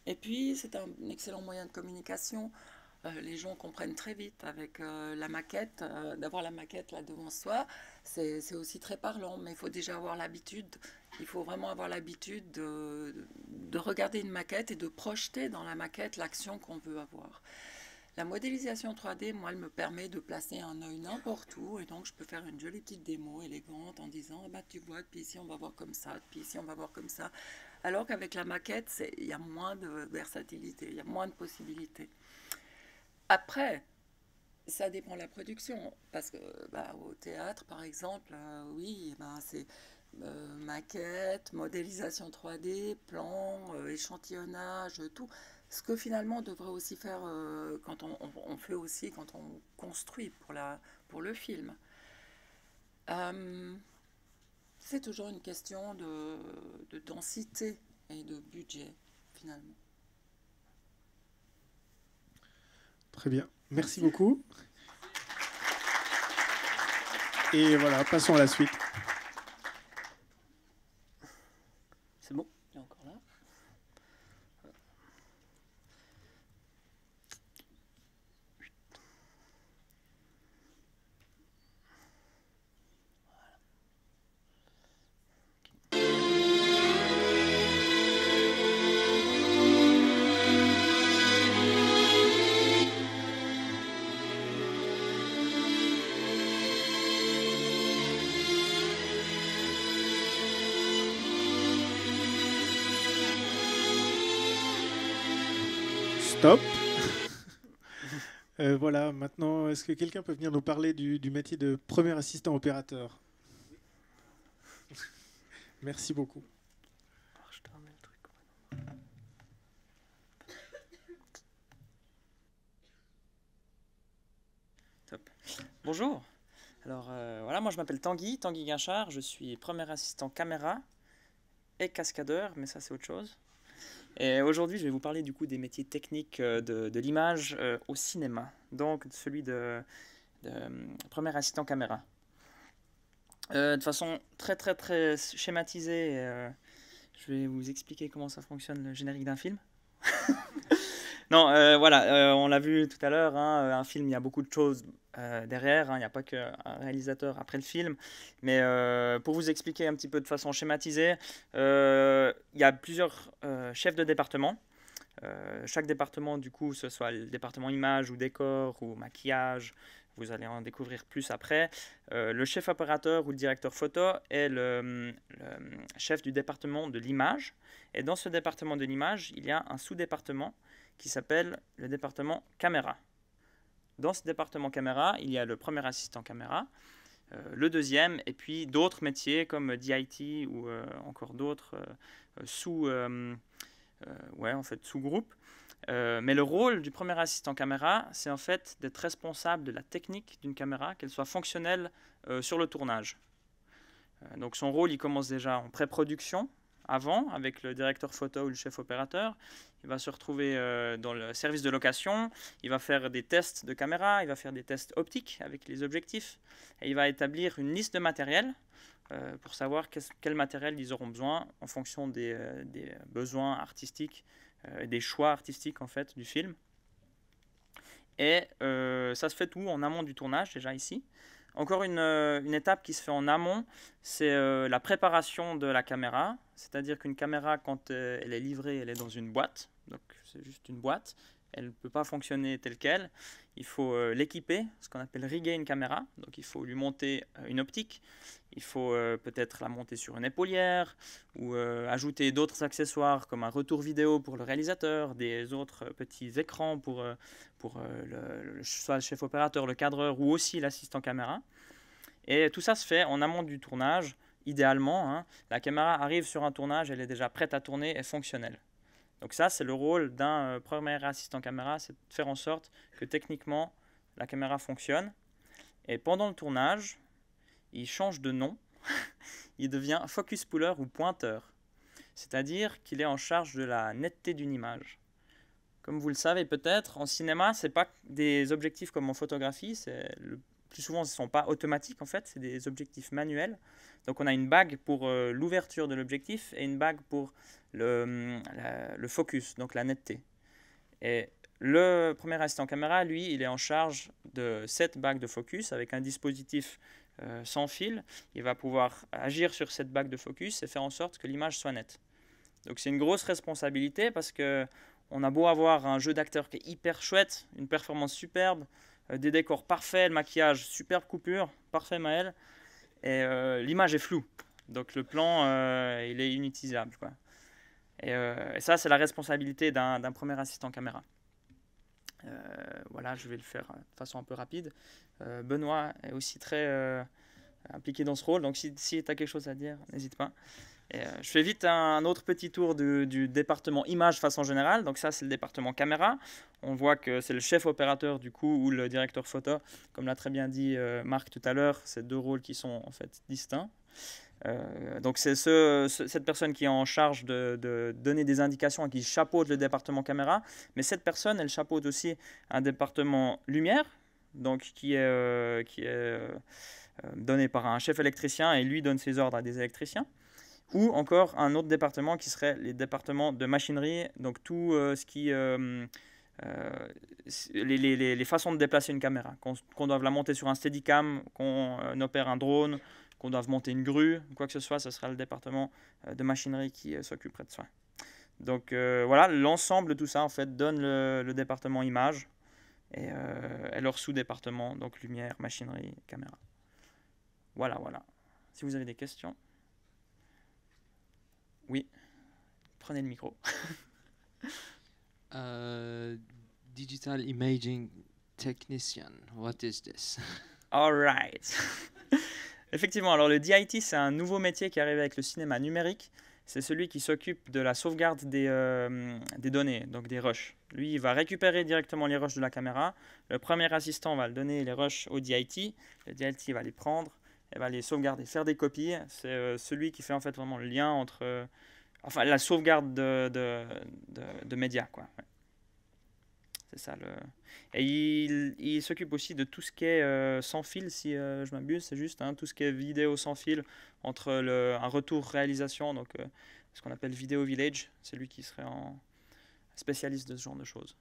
Speaker 13: Et puis, c'est un excellent moyen de communication. Les gens comprennent très vite avec la maquette, d'avoir la maquette là devant soi, c'est aussi très parlant, mais il faut déjà avoir l'habitude, il faut vraiment avoir l'habitude de regarder une maquette et de projeter dans la maquette l'action qu'on veut avoir. La modélisation 3D, moi, elle me permet de placer un œil n'importe où, et donc je peux faire une jolie petite démo élégante en disant, tu vois, puis ici on va voir comme ça, puis ici on va voir comme ça, alors qu'avec la maquette, il y a moins de versatilité, il y a moins de possibilités. Après, ça dépend de la production, parce que au théâtre, par exemple, oui, c'est maquette, modélisation 3D, plan, échantillonnage, tout. Ce que finalement on devrait aussi faire quand on fait aussi quand on construit pour le film. C'est toujours une question de densité et de budget, finalement.
Speaker 2: Très bien, merci beaucoup. Et voilà, passons à la suite.
Speaker 3: C'est bon, il est encore là.
Speaker 2: Stop. Voilà, maintenant, est-ce que quelqu'un peut venir nous parler du métier de premier assistant opérateur? Merci beaucoup.
Speaker 16: Top. Bonjour. Alors voilà, moi je m'appelle Tanguy Guinchard, je suis premier assistant caméra et cascadeur, mais ça c'est autre chose. Et aujourd'hui, je vais vous parler du coup des métiers techniques de l'image au cinéma, donc celui de premier assistant caméra. De façon très schématisée, je vais vous expliquer comment ça fonctionne le générique d'un film. Non, voilà, on l'a vu tout à l'heure, hein, un film, il y a beaucoup de choses derrière, hein, il n'y a pas qu'un réalisateur après le film. Mais pour vous expliquer un petit peu de façon schématisée, il y a plusieurs chefs de département. Chaque département, du coup, ce soit le département image ou décor ou maquillage, vous allez en découvrir plus après. Le chef opérateur ou le directeur photo est le chef du département de l'image. Et dans ce département de l'image, il y a un sous-département qui s'appelle le département caméra. Dans ce département caméra, il y a le premier assistant caméra, le deuxième, et puis d'autres métiers comme DIT ou encore d'autres sous-groupes. Mais le rôle du premier assistant caméra, c'est en fait d'être responsable de la technique d'une caméra, qu'elle soit fonctionnelle sur le tournage. Donc son rôle, il commence déjà en pré-production, avant, avec le directeur photo ou le chef opérateur. Il va se retrouver dans le service de location, il va faire des tests de caméra, il va faire des tests optiques avec les objectifs, et il va établir une liste de matériel pour savoir quel matériel ils auront besoin en fonction des besoins artistiques, des choix artistiques en fait du film. Et ça se fait tout en amont du tournage, déjà ici. Encore une étape qui se fait en amont, c'est la préparation de la caméra. C'est-à-dire qu'une caméra, quand elle est livrée, elle est dans une boîte. Donc c'est juste une boîte. Elle ne peut pas fonctionner telle qu'elle. Il faut l'équiper, ce qu'on appelle riguer une caméra. Donc il faut lui monter une optique. Il faut peut-être la monter sur une épaulière ou ajouter d'autres accessoires comme un retour vidéo pour le réalisateur, des autres petits écrans pour soit le chef opérateur, le cadreur ou aussi l'assistant caméra. Et tout ça se fait en amont du tournage, idéalement. Hein. La caméra arrive sur un tournage, elle est déjà prête à tourner et fonctionnelle. Donc ça, c'est le rôle d'un premier assistant caméra, c'est de faire en sorte que techniquement, la caméra fonctionne. Et pendant le tournage, il change de nom, il devient focus puller ou pointeur. C'est-à-dire qu'il est en charge de la netteté d'une image. Comme vous le savez peut-être, en cinéma, ce n'est pas des objectifs comme en photographie. Plus souvent, ce ne sont pas automatiques, en fait. C'est des objectifs manuels. Donc, on a une bague pour l'ouverture de l'objectif et une bague pour le focus, donc la netteté. Et le premier assistant caméra, lui, il est en charge de cette bague de focus avec un dispositif sans fil. Il va pouvoir agir sur cette bague de focus et faire en sorte que l'image soit nette. Donc, c'est une grosse responsabilité parce que on a beau avoir un jeu d'acteur qui est hyper chouette, une performance superbe, des décors parfaits, le maquillage, superbe coupure, parfait Maël, et l'image est floue. Donc le plan, il est inutilisable, quoi. Et ça, c'est la responsabilité d'un premier assistant caméra. Voilà, je vais le faire de façon un peu rapide. Benoît est aussi très impliqué dans ce rôle, donc si tu as quelque chose à dire, n'hésite pas. Et, je fais vite un autre petit tour du département image de façon générale. Donc ça, c'est le département caméra. On voit que c'est le chef opérateur du coup ou le directeur photo. Comme l'a très bien dit Marc tout à l'heure, c'est deux rôles qui sont en fait distincts. Donc c'est cette personne qui est en charge de donner des indications et qui chapeaute le département caméra. Mais cette personne, elle chapeaute aussi un département lumière, donc qui est donné par un chef électricien et lui donne ses ordres à des électriciens. Ou encore un autre département qui serait les départements de machinerie, donc tout ce qui les façons de déplacer une caméra, qu'on doive la monter sur un steadicam, qu'on opère un drone, qu'on doive monter une grue, quoi que ce soit, ce sera le département de machinerie qui s'occuperait de ça. Donc voilà, l'ensemble de tout ça en fait donne le département image et leur sous-département, donc lumière, machinerie, caméra. Voilà. Si vous avez des questions. Oui, prenez le micro.
Speaker 8: Digital imaging technician, what is this?
Speaker 16: All right. Effectivement, alors le DIT, c'est un nouveau métier qui arrive avec le cinéma numérique. C'est celui qui s'occupe de la sauvegarde des données, donc des rushs. Lui, il va récupérer directement les rushs de la caméra. Le premier assistant va donner les rushs au DIT. Le DIT va les prendre. Elle va les sauvegarder, faire des copies. C'est celui qui fait en fait vraiment le lien entre enfin la sauvegarde de médias, quoi. Ouais. C'est ça le. Et il s'occupe aussi de tout ce qui est sans fil, si je m'abuse, c'est juste, hein, tout ce qui est vidéo sans fil entre un retour réalisation, donc ce qu'on appelle Video Village, c'est lui qui serait en spécialiste de ce genre de choses.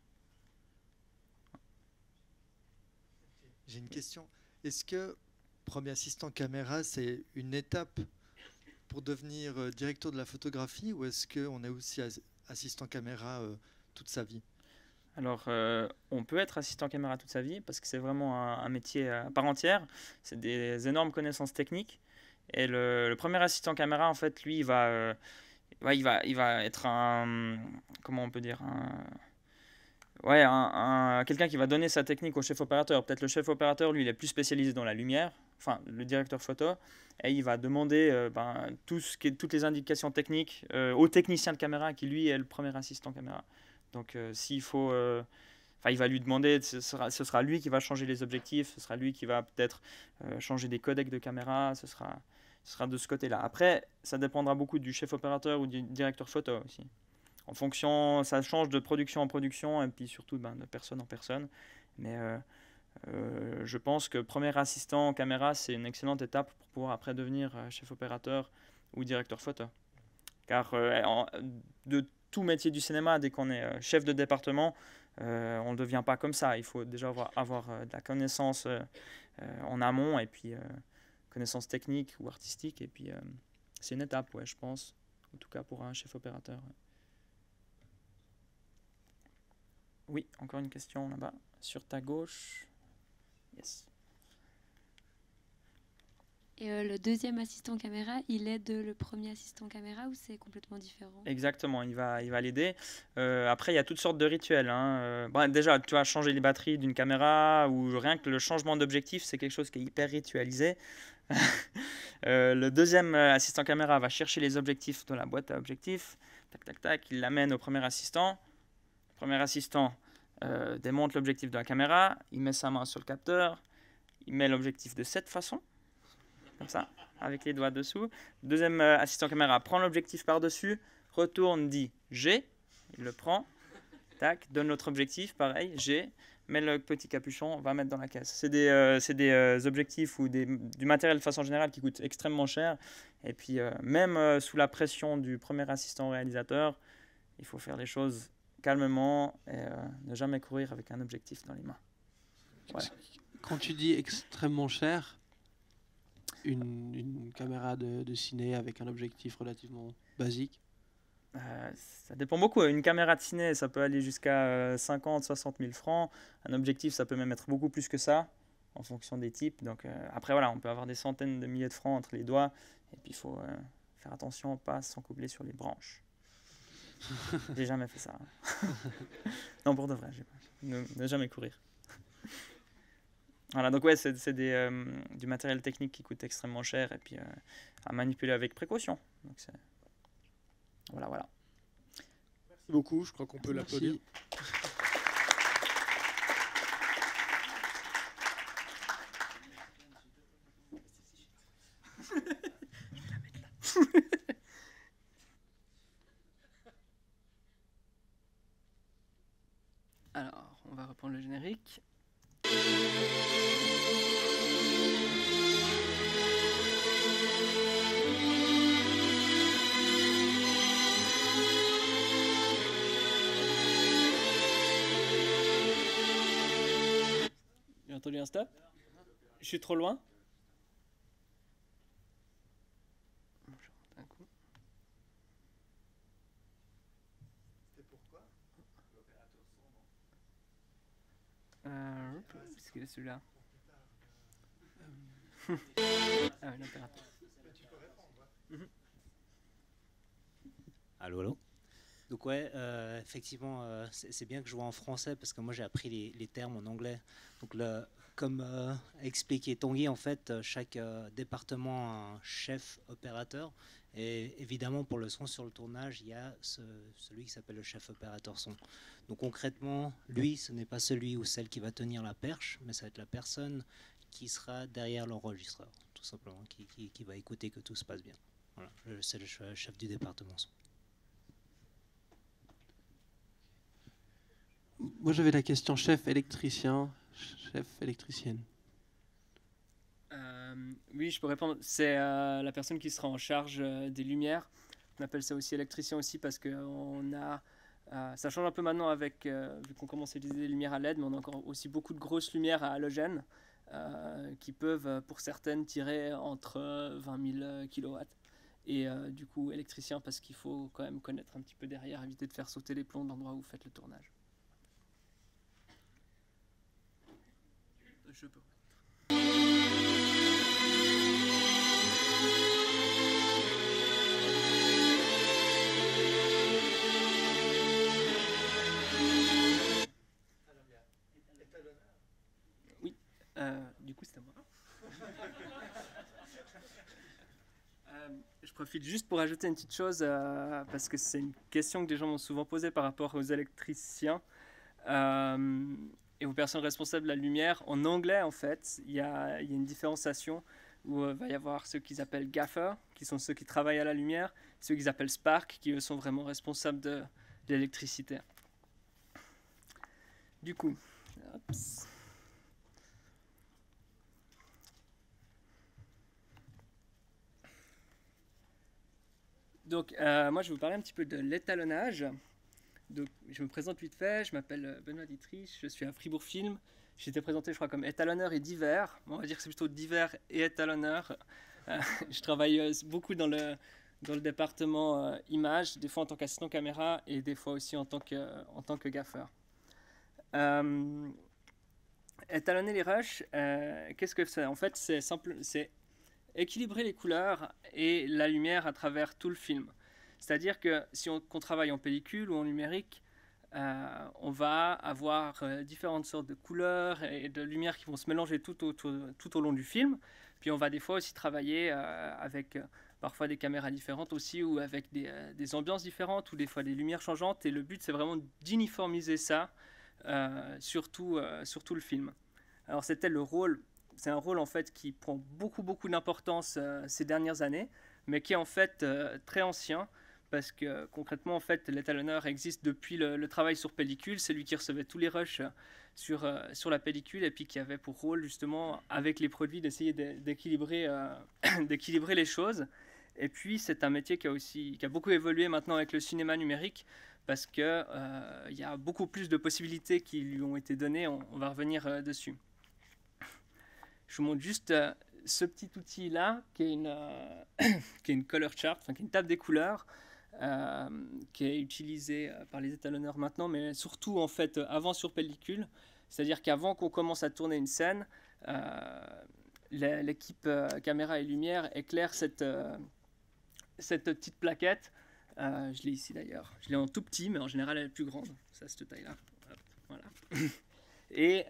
Speaker 4: J'ai une question. Est-ce que premier assistant caméra, c'est une étape pour devenir directeur de la photographie, ou est-ce qu'on est aussi assistant caméra toute sa vie?
Speaker 16: Alors, on peut être assistant caméra toute sa vie parce que c'est vraiment un métier à part entière. C'est des énormes connaissances techniques. Et le premier assistant caméra, en fait, lui, il va être un, comment on peut dire, quelqu'un qui va donner sa technique au chef opérateur. Peut-être le chef opérateur, lui, il est plus spécialisé dans la lumière, enfin, le directeur photo, et il va demander toutes les indications techniques au technicien de caméra qui, lui, est le premier assistant caméra. Donc, s'il faut... il va lui demander, ce sera lui qui va changer les objectifs, ce sera lui qui va peut-être changer des codecs de caméra, ce sera de ce côté-là. Après, ça dépendra beaucoup du chef opérateur ou du directeur photo aussi. En fonction, ça change de production en production et puis surtout de personne en personne. Mais je pense que premier assistant caméra, c'est une excellente étape pour pouvoir après devenir chef opérateur ou directeur photo. Car de tout métier du cinéma, dès qu'on est chef de département, on ne devient pas comme ça. Il faut déjà avoir de la connaissance en amont et puis connaissance technique ou artistique. Et puis c'est une étape, ouais, je pense, en tout cas pour un chef opérateur. Ouais. Oui, encore une question là-bas, sur ta gauche. Yes.
Speaker 10: Et le deuxième assistant caméra, il aide le premier assistant caméra ou c'est complètement différent?
Speaker 16: Exactement, il va l'aider. Après, il y a toutes sortes de rituels. Hein. Déjà, tu vas changer les batteries d'une caméra ou rien que le changement d'objectif, c'est quelque chose qui est hyper ritualisé. Le deuxième assistant caméra va chercher les objectifs dans la boîte à objectifs. Tac, tac, tac, il l'amène au premier assistant. Le premier assistant démonte l'objectif de la caméra, il met sa main sur le capteur, il met l'objectif de cette façon. Comme ça, avec les doigts dessous. Deuxième assistant caméra prend l'objectif par-dessus, retourne, dit G, il le prend, tac, donne l'autre objectif, pareil, G, met le petit capuchon, va mettre dans la caisse. C'est des objectifs ou du matériel de façon générale qui coûte extrêmement cher. Et puis, même sous la pression du premier assistant réalisateur, il faut faire les choses calmement et ne jamais courir avec un objectif dans les mains. Voilà.
Speaker 11: Quand tu dis extrêmement cher, une caméra de ciné avec un objectif relativement basique?
Speaker 16: Ça dépend beaucoup. Une caméra de ciné, ça peut aller jusqu'à 50, 60 000 francs. Un objectif, ça peut même être beaucoup plus que ça, en fonction des types. Donc, après, voilà, on peut avoir des centaines de milliers de francs entre les doigts. Et puis, il faut faire attention, pas s'encoubler sur les branches. J'ai jamais fait ça. Non, pour de vrai, ne jamais courir. Voilà, donc ouais, c'est du matériel technique qui coûte extrêmement cher et puis à manipuler avec précaution. Donc voilà.
Speaker 2: Merci beaucoup, je crois qu'on peut l'applaudir.
Speaker 3: Alors, on va reprendre le générique. J'ai entendu un stop? Je suis trop loin? Parce qu'il est celui-là. Ah oui, l'opérateur.
Speaker 17: Allô. Donc ouais, effectivement, c'est bien que je vois en français parce que moi j'ai appris les termes en anglais. Donc comme a expliqué Tanguy, en fait, chaque département a un chef opérateur. Et évidemment, pour le son sur le tournage, il y a celui qui s'appelle le chef opérateur son. Donc concrètement, lui, ce n'est pas celui ou celle qui va tenir la perche, mais ça va être la personne qui sera derrière l'enregistreur, tout simplement, qui va écouter que tout se passe bien. Voilà, c'est le chef du département son.
Speaker 11: Moi j'avais la question chef électricien, chef électricienne.
Speaker 3: Oui, je peux répondre. C'est la personne qui sera en charge des lumières. On appelle ça aussi électricien aussi parce que ça change un peu maintenant avec vu qu'on commence à utiliser des lumières à LED, mais on a encore aussi beaucoup de grosses lumières à halogène qui peuvent pour certaines tirer entre 20 000 kW. Et du coup électricien parce qu'il faut quand même connaître un petit peu derrière, éviter de faire sauter les plombs de l'endroit où vous faites le tournage. Je peux. Oui, du coup c'est à moi. Je profite juste pour ajouter une petite chose parce que c'est une question que des gens m'ont souvent posée par rapport aux électriciens et aux personnes responsables de la lumière. En anglais, en fait, il y a une différenciation où il va y avoir ceux qu'ils appellent gaffers, qui sont ceux qui travaillent à la lumière, ceux qu'ils appellent spark, qui eux sont vraiment responsables de l'électricité. Du coup, hop. Donc, moi, je vais vous parler un petit peu de l'étalonnage. Donc, je me présente vite fait. Je m'appelle Benoît Dietrich. Je suis à Fribourg Film. J'ai été présenté, je crois, comme étalonneur et divers. Bon, on va dire que c'est plutôt divers et étalonneur. Je travaille beaucoup dans le département image, des fois en tant qu'assistant caméra et des fois aussi en tant que gaffeur. Étalonner les rushs, qu'est-ce que c'est? En fait, c'est simple, c'est équilibrer les couleurs et la lumière à travers tout le film. C'est-à-dire que si qu'on travaille en pellicule ou en numérique, on va avoir différentes sortes de couleurs et de lumière qui vont se mélanger tout au long du film. Puis on va des fois aussi travailler avec parfois des caméras différentes aussi ou avec des ambiances différentes ou des fois des lumières changeantes. Et le but, c'est vraiment d'uniformiser ça sur tout le film. Alors c'était le rôle. C'est un rôle en fait qui prend beaucoup d'importance ces dernières années, mais qui est en fait très ancien parce que concrètement en fait l'étalonneur existe depuis le travail sur pellicule. C'est lui qui recevait tous les rushs sur la pellicule et puis qui avait pour rôle justement avec les produits d'essayer d'équilibrer les choses. Et puis c'est un métier qui a beaucoup évolué maintenant avec le cinéma numérique parce que il y a beaucoup plus de possibilités qui lui ont été données. On va revenir dessus. Je vous montre juste ce petit outil-là, qui est une color chart, enfin, qui est une table des couleurs, qui est utilisée par les étalonneurs maintenant, mais surtout en fait avant sur pellicule. C'est-à-dire qu'avant qu'on commence à tourner une scène, l'équipe caméra et lumière éclaire cette petite plaquette. Je l'ai ici d'ailleurs. Je l'ai en tout petit, mais en général elle est plus grande. Ça, cette taille-là. Voilà. Et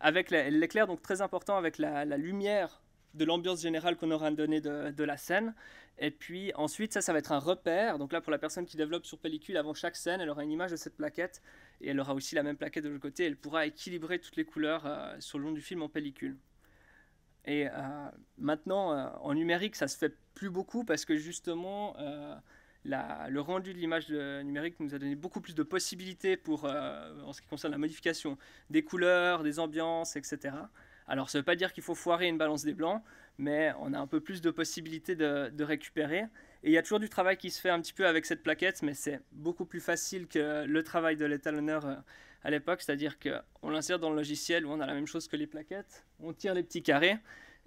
Speaker 3: avec l'éclair, donc très important, avec la lumière de l'ambiance générale qu'on aura donnée de la scène. Et puis ensuite, ça va être un repère. Donc là, pour la personne qui développe sur pellicule, avant chaque scène, elle aura une image de cette plaquette. Et elle aura aussi la même plaquette de l'autre côté. Elle pourra équilibrer toutes les couleurs sur le long du film en pellicule. Et maintenant, en numérique, ça se fait plus beaucoup parce que justement, le rendu de l'image numérique nous a donné beaucoup plus de possibilités en ce qui concerne la modification des couleurs, des ambiances, etc. Alors, ça ne veut pas dire qu'il faut foirer une balance des blancs, mais on a un peu plus de possibilités de récupérer. Et il y a toujours du travail qui se fait un petit peu avec cette plaquette, mais c'est beaucoup plus facile que le travail de l'étalonneur à l'époque, c'est-à-dire qu'on l'insère dans le logiciel où on a la même chose que les plaquettes, on tire les petits carrés,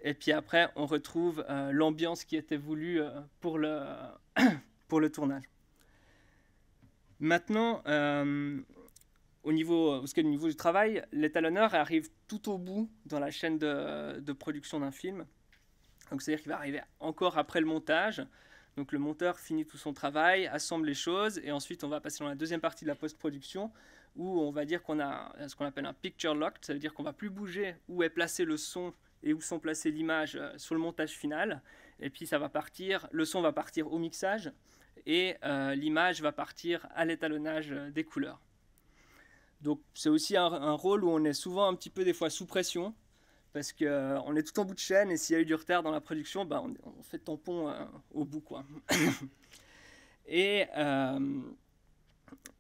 Speaker 3: et puis après, on retrouve l'ambiance qui était voulue pour le tournage. Maintenant, au niveau du travail, l'étalonneur arrive tout au bout dans la chaîne de production d'un film. Donc c'est-à-dire qu'il va arriver encore après le montage. Donc le monteur finit tout son travail, assemble les choses, et ensuite on va passer dans la deuxième partie de la post-production, où on va dire qu'on a ce qu'on appelle un picture locked, ça veut dire qu'on ne va plus bouger où est placé le son et où sont placées l'image sur le montage final. Et puis ça va partir, le son va partir au mixage, et l'image va partir à l'étalonnage des couleurs. Donc c'est aussi un rôle où on est souvent un petit peu des fois sous pression, parce qu'on est tout en bout de chaîne, et s'il y a eu du retard dans la production, on fait tampon au bout, quoi. Et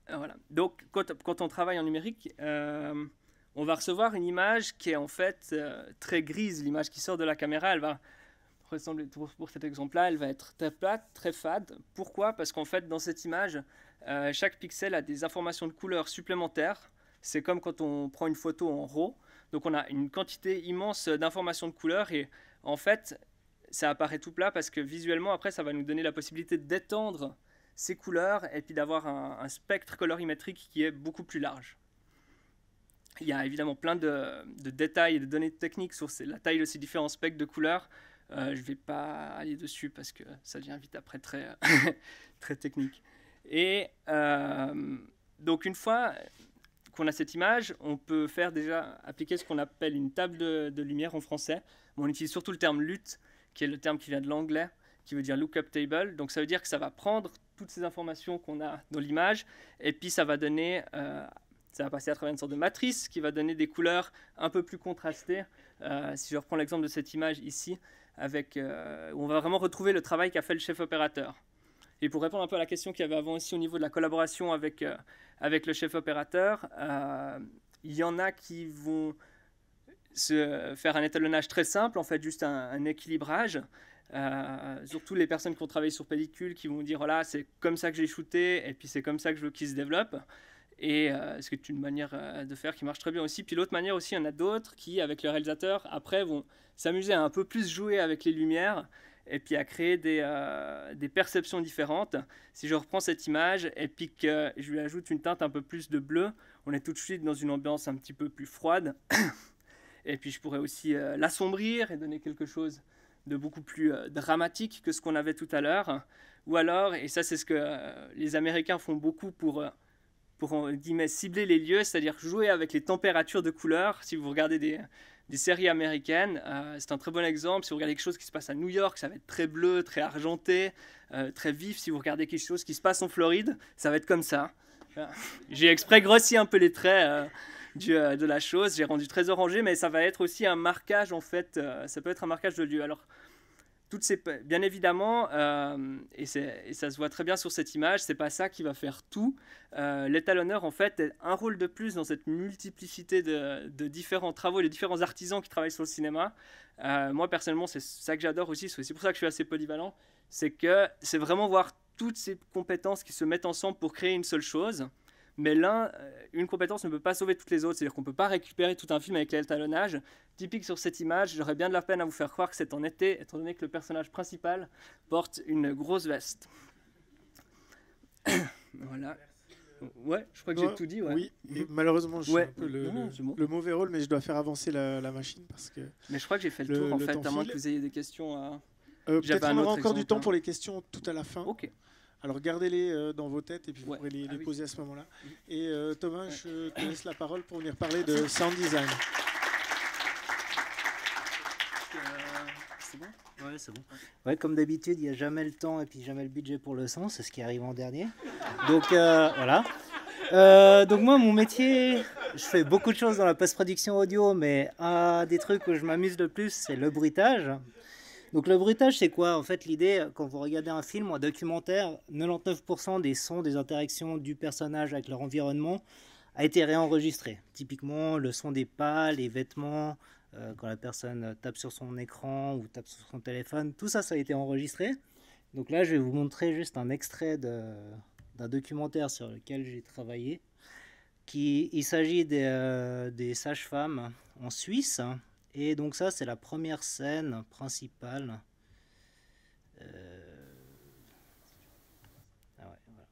Speaker 3: Voilà. Donc, quand on travaille en numérique, on va recevoir une image qui est en fait très grise. L'image qui sort de la caméra, elle va ressembler, pour cet exemple-là, elle va être très plate, très fade. Pourquoi? Parce qu'en fait, dans cette image, chaque pixel a des informations de couleur supplémentaires. C'est comme quand on prend une photo en RAW. Donc, on a une quantité immense d'informations de couleur et en fait, ça apparaît tout plat parce que visuellement, après, ça va nous donner la possibilité d'étendre ces couleurs et puis d'avoir un spectre colorimétrique qui est beaucoup plus large. Il y a évidemment plein de détails et de données techniques sur la taille de ces différents spectres de couleurs. Je ne vais pas aller dessus parce que ça devient vite après très, très technique. Et donc une fois qu'on a cette image, on peut faire déjà appliquer ce qu'on appelle une table de lumière en français. On utilise surtout le terme LUT, qui est le terme qui vient de l'anglais, qui veut dire lookup table. Donc ça veut dire que ça va prendre toutes ces informations qu'on a dans l'image et puis ça va donner, ça va passer à travers une sorte de matrice qui va donner des couleurs un peu plus contrastées. Si je reprends l'exemple de cette image ici, où on va vraiment retrouver le travail qu'a fait le chef opérateur. Et pour répondre un peu à la question qu'il y avait avant aussi au niveau de la collaboration avec le chef opérateur, il y en a qui vont se faire un étalonnage très simple, en fait juste un équilibrage. Surtout les personnes qui ont travaillé sur pellicule qui vont dire voilà, c'est comme ça que j'ai shooté et puis c'est comme ça que je veux qu'il se développe. Et ce qui est une manière de faire qui marche très bien aussi. Puis l'autre manière aussi, il y en a d'autres qui, avec le réalisateur, après vont s'amuser à un peu plus jouer avec les lumières et puis à créer des perceptions différentes. Si je reprends cette image et puis que je lui ajoute une teinte un peu plus de bleu, on est tout de suite dans une ambiance un petit peu plus froide. Et puis je pourrais aussi l'assombrir et donner quelque chose de beaucoup plus dramatique que ce qu'on avait tout à l'heure. Ou alors, et ça c'est ce que les Américains font beaucoup pour cibler les lieux, c'est-à-dire jouer avec les températures de couleurs. Si vous regardez des séries américaines, c'est un très bon exemple. Si vous regardez quelque chose qui se passe à New York, ça va être très bleu, très argenté, très vif. Si vous regardez quelque chose qui se passe en Floride, ça va être comme ça. J'ai exprès grossi un peu les traits de la chose, j'ai rendu très orangé, mais ça va être aussi un marquage en fait, ça peut être un marquage de lieu. Alors, bien évidemment, et ça se voit très bien sur cette image, c'est pas ça qui va faire tout. L'étalonneur en fait est un rôle de plus dans cette multiplicité de différents travaux et de différents artisans qui travaillent sur le cinéma. Moi personnellement, c'est ça que j'adore aussi, c'est aussi pour ça que je suis assez polyvalent, c'est que c'est vraiment voir toutes ces compétences qui se mettent ensemble pour créer une seule chose. Mais une compétence ne peut pas sauver toutes les autres. C'est-à-dire qu'on ne peut pas récupérer tout un film avec l'étalonnage. Typique sur cette image, j'aurais bien de la peine à vous faire croire que c'est en été, étant donné que le personnage principal porte une grosse veste. Voilà. Ouais, je crois que j'ai tout dit. Ouais.
Speaker 2: Oui, et malheureusement, je suis un peu le mauvais rôle, mais je dois faire avancer la machine. Parce que
Speaker 3: mais je crois que j'ai fait le tour, en fait, à moins que vous ayez des questions à...
Speaker 2: Peut-être on aura encore du temps pour les questions tout à la fin.
Speaker 3: Ok.
Speaker 2: Alors gardez-les dans vos têtes et puis vous pourrez les poser à ce moment-là. Et Thomas, je te laisse la parole pour venir parler de sound design.
Speaker 17: C'est bon ? Ouais, c'est bon. Ouais, comme d'habitude, il n'y a jamais le temps et puis jamais le budget pour le son, c'est ce qui arrive en dernier. Donc voilà. Donc moi, mon métier, je fais beaucoup de choses dans la post-production audio, mais un des trucs où je m'amuse le plus, c'est le bruitage. Donc le bruitage, c'est quoi? En fait, l'idée, quand vous regardez un film ou un documentaire, 99% des sons, des interactions du personnage avec leur environnement a été réenregistré. Typiquement, le son des pas, les vêtements, quand la personne tape sur son écran ou tape sur son téléphone, tout ça, ça a été enregistré. Donc là, je vais vous montrer juste un extrait d'un documentaire sur lequel j'ai travaillé. Il s'agit des sages-femmes en Suisse. Et donc ça, c'est la première scène principale. Ah ouais, voilà.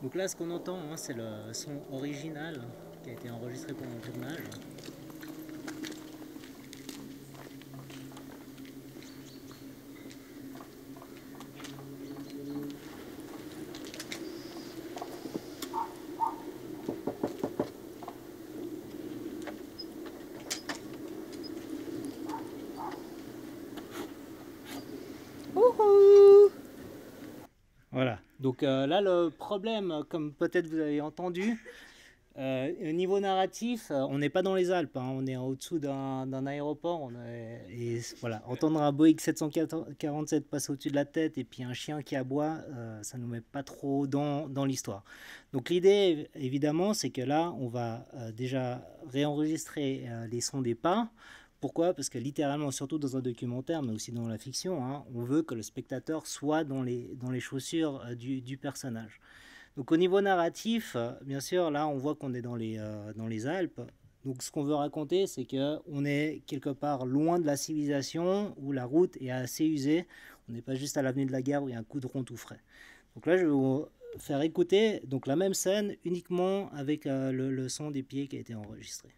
Speaker 17: Donc là, ce qu'on entend, hein, c'est le son original qui a été enregistré pendant le tournage. Voilà, donc là le problème, comme peut-être vous avez entendu, Au niveau narratif, on n'est pas dans les Alpes, hein, on est au-dessous d'un aéroport. Et voilà, entendre un Boeing 747 passer au-dessus de la tête et puis un chien qui aboie, ça ne nous met pas trop dans l'histoire. Donc l'idée, évidemment, c'est que là, on va déjà réenregistrer les sons des pas. Pourquoi? Parce que littéralement, surtout dans un documentaire, mais aussi dans la fiction, hein, on veut que le spectateur soit dans les chaussures du personnage. Donc au niveau narratif, bien sûr, là on voit qu'on est dans les Alpes. Donc ce qu'on veut raconter, c'est qu'on est quelque part loin de la civilisation, où la route est assez usée. On n'est pas juste à l'avenue de la Gare où il y a un goudron tout frais. Donc là je vais vous faire écouter donc, la même scène uniquement avec le son des pieds qui a été enregistré.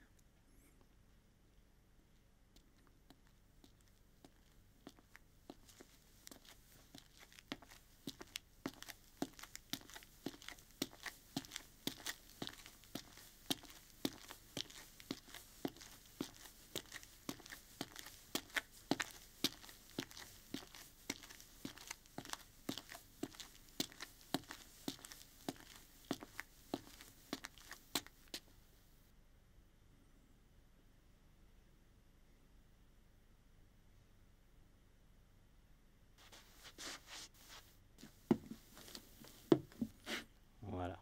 Speaker 17: Voilà.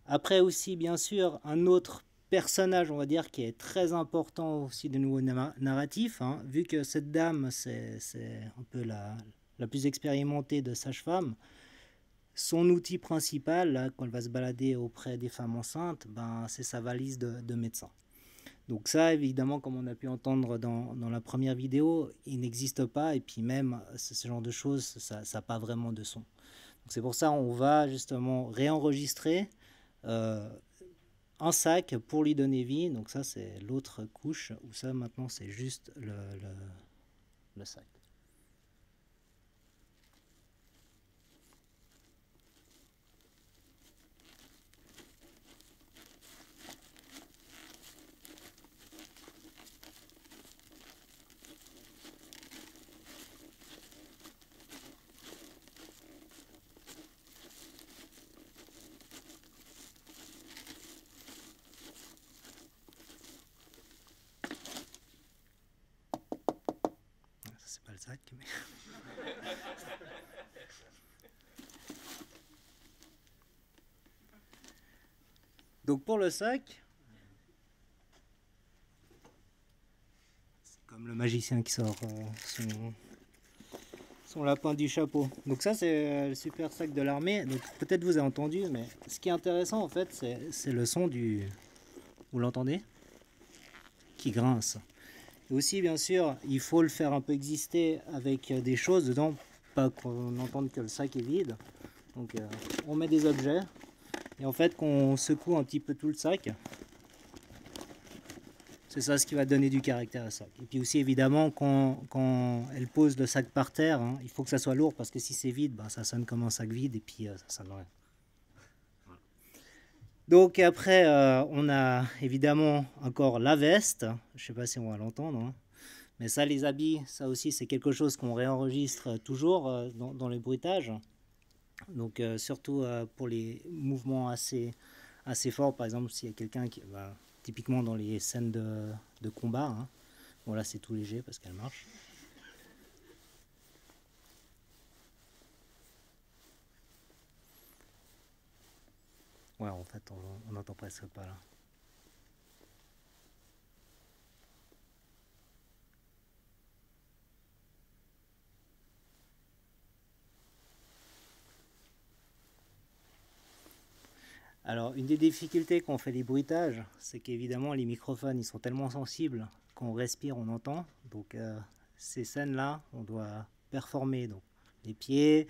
Speaker 17: Après aussi, bien sûr, un autre personnage, on va dire, qui est très important aussi de niveau narratif, hein, vu que cette dame, c'est un peu la plus expérimentée de sage-femme. Son outil principal, là, quand elle va se balader auprès des femmes enceintes, ben, c'est sa valise de médecin. Donc ça, évidemment, comme on a pu entendre dans la première vidéo, il n'existe pas, et puis même ce genre de choses, ça n'a pas vraiment de son. Donc c'est pour ça qu'on va justement réenregistrer un sac pour lui donner vie. Donc ça, c'est l'autre couche, où ça, maintenant, c'est juste le sac. C'est pas le sac, mais... Donc pour le sac, c'est comme le magicien qui sort son lapin du chapeau. Donc ça, c'est le super sac de l'armée. Donc peut-être vous avez entendu, mais ce qui est intéressant en fait, c'est le son du... Vous l'entendez? Qui grince. Et aussi, bien sûr, il faut le faire un peu exister avec des choses dedans, pas qu'on entende que le sac est vide. Donc on met des objets, et en fait qu'on secoue un petit peu tout le sac. C'est ça ce qui va donner du caractère au sac. Et puis aussi, évidemment, quand elle pose le sac par terre, hein, il faut que ça soit lourd, parce que si c'est vide, ben, ça sonne comme un sac vide, et puis ça sonne rien. Donc après, on a évidemment encore la veste. Je ne sais pas si on va l'entendre. Hein. Mais ça, les habits, ça aussi, c'est quelque chose qu'on réenregistre toujours dans les bruitages. Donc surtout pour les mouvements assez forts. Par exemple, s'il y a quelqu'un qui... Bah, typiquement dans les scènes de combat. Hein. Bon, là, c'est tout léger parce qu'elle marche. Ouais, en fait, on n'entend presque pas là. Alors, une des difficultés quand on fait les bruitages, c'est qu'évidemment, les microphones, ils sont tellement sensibles qu'on respire, on entend. Donc, ces scènes-là, on doit performer. Donc, les pieds,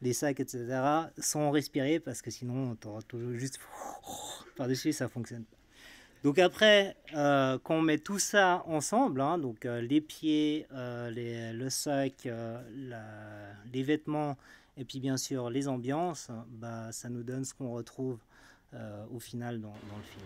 Speaker 17: les sacs, etc., sans respirer, parce que sinon, on aura toujours juste par-dessus, ça ne fonctionne pas. Donc après, quand on met tout ça ensemble, hein, donc les pieds, le sac, les vêtements, et puis bien sûr les ambiances, bah, ça nous donne ce qu'on retrouve au final dans le film.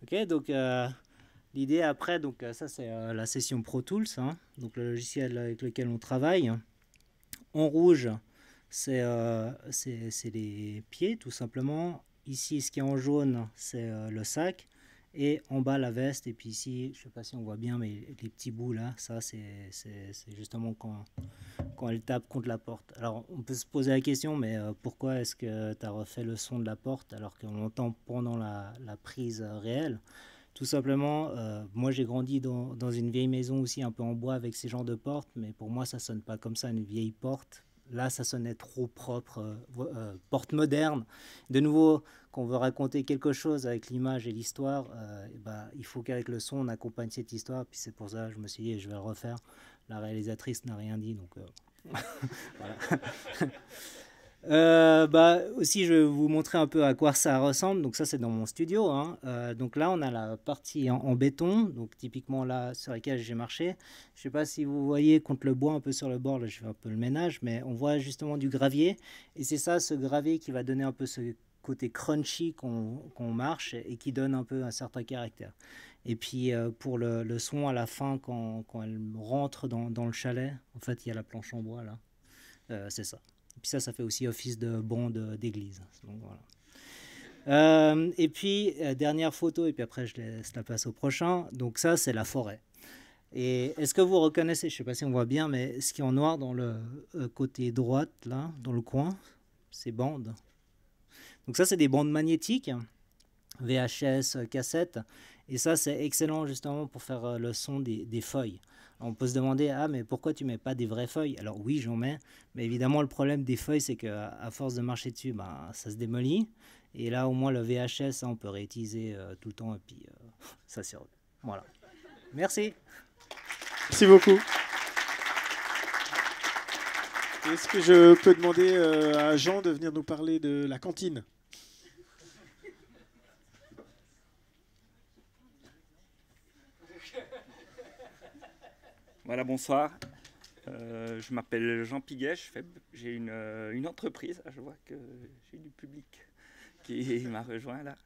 Speaker 17: Ok, donc l'idée après, donc ça c'est la session Pro Tools, hein, donc le logiciel avec lequel on travaille. En rouge, c'est les pieds tout simplement. Ici, ce qui est en jaune, c'est le sac. Et en bas, la veste. Et puis ici, je ne sais pas si on voit bien, mais les petits bouts là, ça c'est justement quand elle tape contre la porte. Alors, on peut se poser la question, mais pourquoi est-ce que tu as refait le son de la porte alors qu'on l'entend pendant la prise réelle? Tout simplement, moi j'ai grandi dans une vieille maison aussi, un peu en bois avec ces genres de portes, mais pour moi ça sonne pas comme ça, une vieille porte. Là, ça sonnait trop propre, porte moderne. De nouveau, quand on veut raconter quelque chose avec l'image et l'histoire, il faut qu'avec le son, on accompagne cette histoire. Puis c'est pour ça que je me suis dit, je vais le refaire. La réalisatrice n'a rien dit, donc voilà. Aussi, je vais vous montrer un peu à quoi ça ressemble. Donc ça, c'est dans mon studio, hein. Donc là, on a la partie en béton, donc typiquement là sur laquelle j'ai marché. Je ne sais pas si vous voyez contre le bois un peu sur le bord, là, je fais un peu le ménage, mais on voit justement du gravier. Et c'est ça, ce gravier qui va donner un peu ce côté crunchy qu'on marche et qui donne un peu un certain caractère. Et puis pour le son à la fin, quand elle rentre dans le chalet, en fait, il y a la planche en bois là. C'est ça. Et puis ça fait aussi office de bande d'église. Donc, voilà. Et puis, dernière photo, et puis après je laisse la place au prochain. Donc ça, c'est la forêt. Et est-ce que vous reconnaissez, je ne sais pas si on voit bien, mais ce qui est en noir dans le côté droite, là, dans le coin, c'est bandes. Donc ça, c'est des bandes magnétiques, VHS, cassettes. Et ça, c'est excellent justement pour faire le son des feuilles. On peut se demander, ah mais pourquoi tu mets pas des vraies feuilles? Alors oui, j'en mets, mais évidemment le problème des feuilles, c'est qu'à force de marcher dessus, ça se démolit. Et là, au moins le VHS, ça, on peut réutiliser tout le temps et puis ça survit. Voilà. Merci.
Speaker 2: Merci beaucoup. Est-ce que je peux demander à Jean de venir nous parler de la cantine?
Speaker 18: Voilà, bonsoir. Je m'appelle Jean Piguet, j'ai une entreprise. Je vois que j'ai du public qui m'a rejoint là.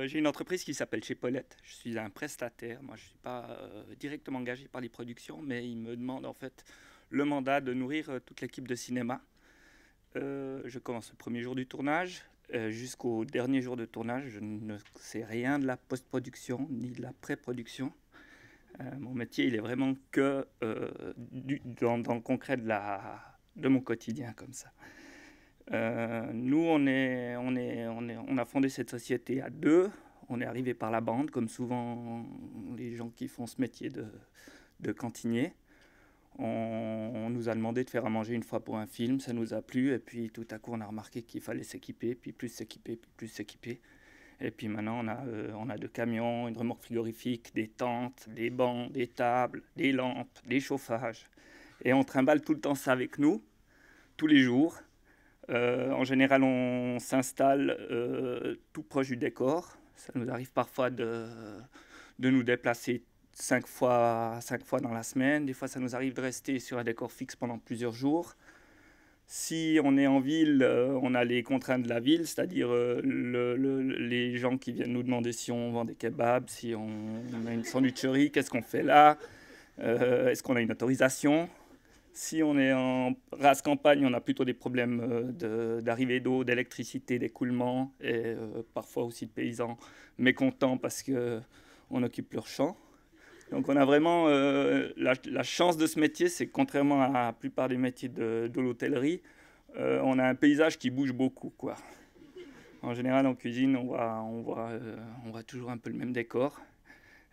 Speaker 18: J'ai une entreprise qui s'appelle Chez Paulette. Je suis un prestataire. Moi, je ne suis pas directement engagé par les productions, mais ils me demandent en fait le mandat de nourrir toute l'équipe de cinéma. Je commence le premier jour du tournage. Jusqu'au dernier jour de tournage, je ne sais rien de la post-production ni de la pré-production. Mon métier, il est vraiment que dans le concret de mon quotidien, comme ça. Nous, on a fondé cette société à deux. On est arrivé par la bande, comme souvent les gens qui font ce métier de cantinier. On nous a demandé de faire à manger une fois pour un film, ça nous a plu. Et puis tout à coup, on a remarqué qu'il fallait s'équiper, puis plus s'équiper, puis plus s'équiper. Et puis maintenant, on a 2 camions, une remorque frigorifique, des tentes, des bancs, des tables, des lampes, des chauffages. Et on trimballe tout le temps ça avec nous, tous les jours. En général, on s'installe tout proche du décor. Ça nous arrive parfois de nous déplacer 5 fois dans la semaine. Des fois, ça nous arrive de rester sur un décor fixe pendant plusieurs jours. Si on est en ville, on a les contraintes de la ville, c'est-à-dire les gens qui viennent nous demander si on vend des kebabs, si on a une sandwicherie, qu'est-ce qu'on fait là, est-ce qu'on a une autorisation. Si on est en race campagne, on a plutôt des problèmes d'arrivée d'eau, d'électricité, d'écoulement, et parfois aussi de paysans mécontents parce qu'on occupe leur champ. Donc on a vraiment la chance de ce métier, c'est que contrairement à la plupart des métiers de l'hôtellerie, on a un paysage qui bouge beaucoup, quoi. En général, en cuisine, on voit toujours un peu le même décor.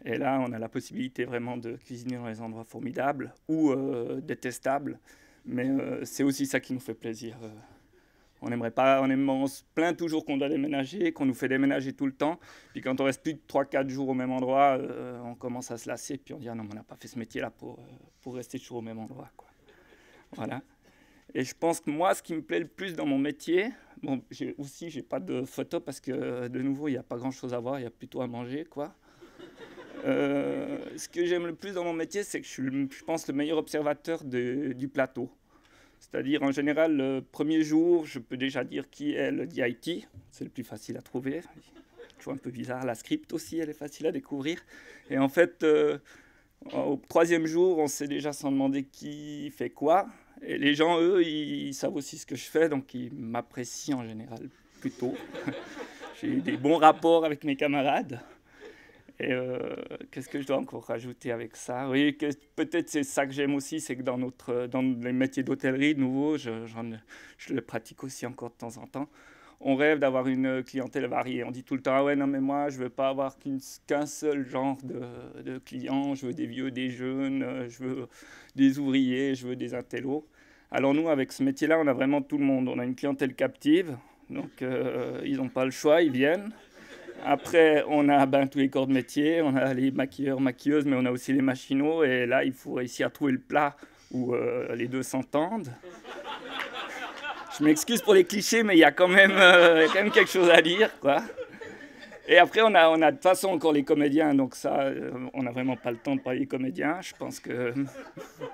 Speaker 18: Et là, on a la possibilité vraiment de cuisiner dans des endroits formidables ou détestables. Mais c'est aussi ça qui nous fait plaisir. On se plaint toujours qu'on doit déménager, qu'on nous fait déménager tout le temps. Puis quand on reste plus de 3-4 jours au même endroit, on commence à se lasser. Puis on dit, ah non, on n'a pas fait ce métier-là pour rester toujours au même endroit, quoi. Voilà. Et je pense que moi, ce qui me plaît le plus dans mon métier, bon, j'ai pas de photos parce que, de nouveau, il n'y a pas grand-chose à voir, il y a plutôt à manger, quoi. Ce que j'aime le plus dans mon métier, c'est que je pense, le meilleur observateur du plateau. C'est-à-dire, en général, le premier jour, je peux déjà dire qui est le DIT. C'est le plus facile à trouver. toujours un peu bizarre. La script aussi, elle est facile à découvrir. Et en fait, au 3e jour, on sait déjà sans demander qui fait quoi. Et les gens, eux, ils savent aussi ce que je fais, donc ils m'apprécient en général plutôt. J'ai eu des bons rapports avec mes camarades. Et qu'est-ce que je dois encore rajouter avec ça? Oui, peut-être c'est ça que j'aime aussi, c'est que dans les métiers d'hôtellerie, de nouveau, je le pratique aussi encore de temps en temps. On rêve d'avoir une clientèle variée. On dit tout le temps, ah ouais, non, mais moi, je veux pas avoir qu'un seul genre de clients. Je veux des vieux, des jeunes, je veux des ouvriers, je veux des intellos. Alors nous, avec ce métier-là, on a vraiment tout le monde. On a une clientèle captive, donc ils n'ont pas le choix, ils viennent. Après, on a tous les corps de métier, on a les maquilleurs, maquilleuses, mais on a aussi les machinaux. Et là, il faut réussir à trouver le plat où les deux s'entendent. Je m'excuse pour les clichés, mais il y a quand même quelque chose à dire, quoi. Et après, on a de toute façon encore les comédiens, donc ça, on n'a vraiment pas le temps de parler des comédiens. Je pense que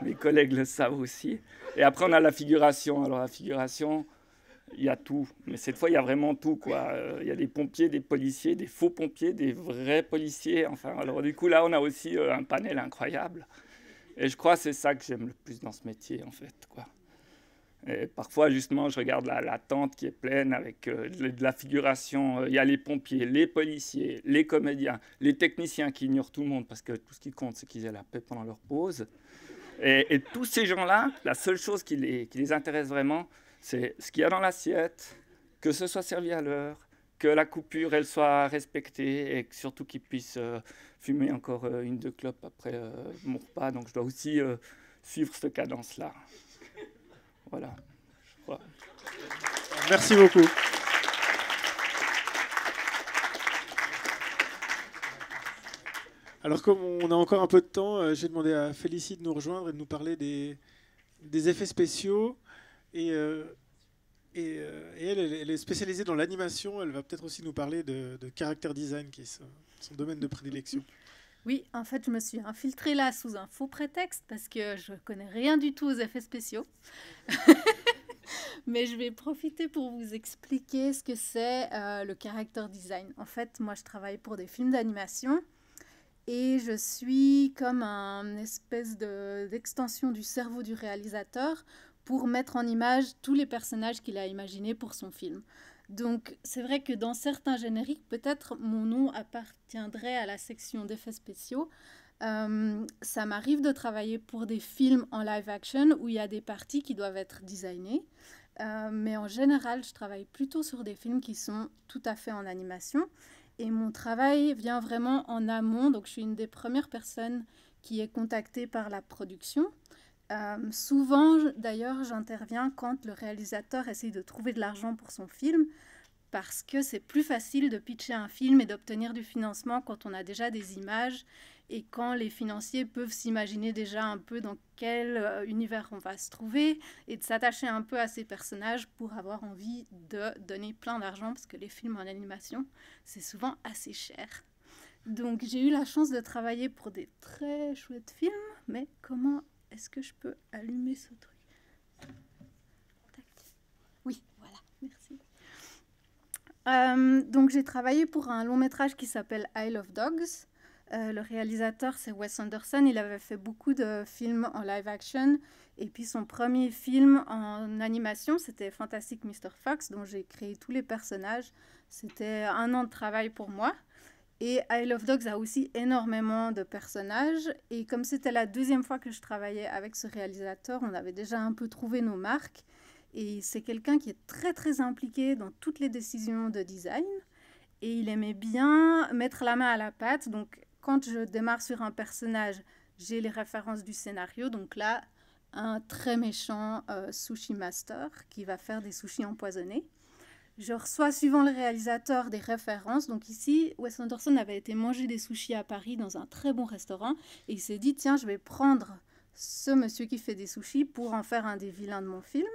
Speaker 18: mes collègues le savent aussi. Et après, on a la figuration. Alors, la figuration, il y a tout. Mais cette fois, il y a vraiment tout, quoi. Il y a des pompiers, des policiers, des faux pompiers, des vrais policiers. Enfin, alors du coup, là, on a aussi un panel incroyable. Et je crois que c'est ça que j'aime le plus dans ce métier, en fait, quoi. Et parfois, justement, je regarde la tente qui est pleine avec de la figuration. Il y a les pompiers, les policiers, les comédiens, les techniciens qui ignorent tout le monde parce que tout ce qui compte, c'est qu'ils aient la paix pendant leur pause. Et tous ces gens-là, la seule chose qui les intéresse vraiment, c'est ce qu'il y a dans l'assiette, que ce soit servi à l'heure, que la coupure, elle soit respectée et surtout qu'ils puissent fumer encore 1-2 clopes après mon repas. Donc, je dois aussi suivre cette cadence-là. Voilà, je crois.
Speaker 2: Merci beaucoup. Alors, comme on a encore un peu de temps, j'ai demandé à Félicie de nous rejoindre et de nous parler des effets spéciaux. Et elle est spécialisée dans l'animation. Elle va peut-être aussi nous parler de character design, qui est son domaine de prédilection.
Speaker 9: Oui, en fait, je me suis infiltrée là sous un faux prétexte parce que je connais rien du tout aux effets spéciaux. Mais je vais profiter pour vous expliquer ce que c'est le character design. En fait, moi, je travaille pour des films d'animation et je suis comme une espèce d'extension du cerveau du réalisateur pour mettre en image tous les personnages qu'il a imaginés pour son film. Donc, c'est vrai que dans certains génériques, peut-être mon nom appartiendrait à la section d'effets spéciaux. Ça m'arrive de travailler pour des films en live action où il y a des parties qui doivent être designées. Mais en général, je travaille plutôt sur des films qui sont tout à fait en animation. Et mon travail vient vraiment en amont. Donc, je suis une des premières personnes qui est contactée par la production. Souvent, d'ailleurs, j'interviens quand le réalisateur essaye de trouver de l'argent pour son film, parce que c'est plus facile de pitcher un film et d'obtenir du financement quand on a déjà des images et quand les financiers peuvent s'imaginer déjà un peu dans quel univers on va se trouver et de s'attacher un peu à ces personnages pour avoir envie de donner plein d'argent, parce que les films en animation, c'est souvent assez cher. Donc, j'ai eu la chance de travailler pour des très chouettes films, mais comment est-ce que je peux allumer ce truc? Tac. Oui, voilà, merci. Donc j'ai travaillé pour un long métrage qui s'appelle Isle of Dogs. Le réalisateur, c'est Wes Anderson. Il avait fait beaucoup de films en live action. Et puis son premier film en animation, c'était Fantastic Mr. Fox, dont j'ai créé tous les personnages. C'était 1 an de travail pour moi. Et Isle of Dogs a aussi énormément de personnages. Et comme c'était la 2e fois que je travaillais avec ce réalisateur, on avait déjà un peu trouvé nos marques. Et c'est quelqu'un qui est très, très impliqué dans toutes les décisions de design. Et il aimait bien mettre la main à la pâte. Donc, quand je démarre sur un personnage, j'ai les références du scénario. Donc là, un très méchant sushi master qui va faire des sushis empoisonnés. Je reçois, suivant le réalisateur, des références. Donc ici, Wes Anderson avait été manger des sushis à Paris dans un très bon restaurant. Et il s'est dit, tiens, je vais prendre ce monsieur qui fait des sushis pour en faire un des vilains de mon film.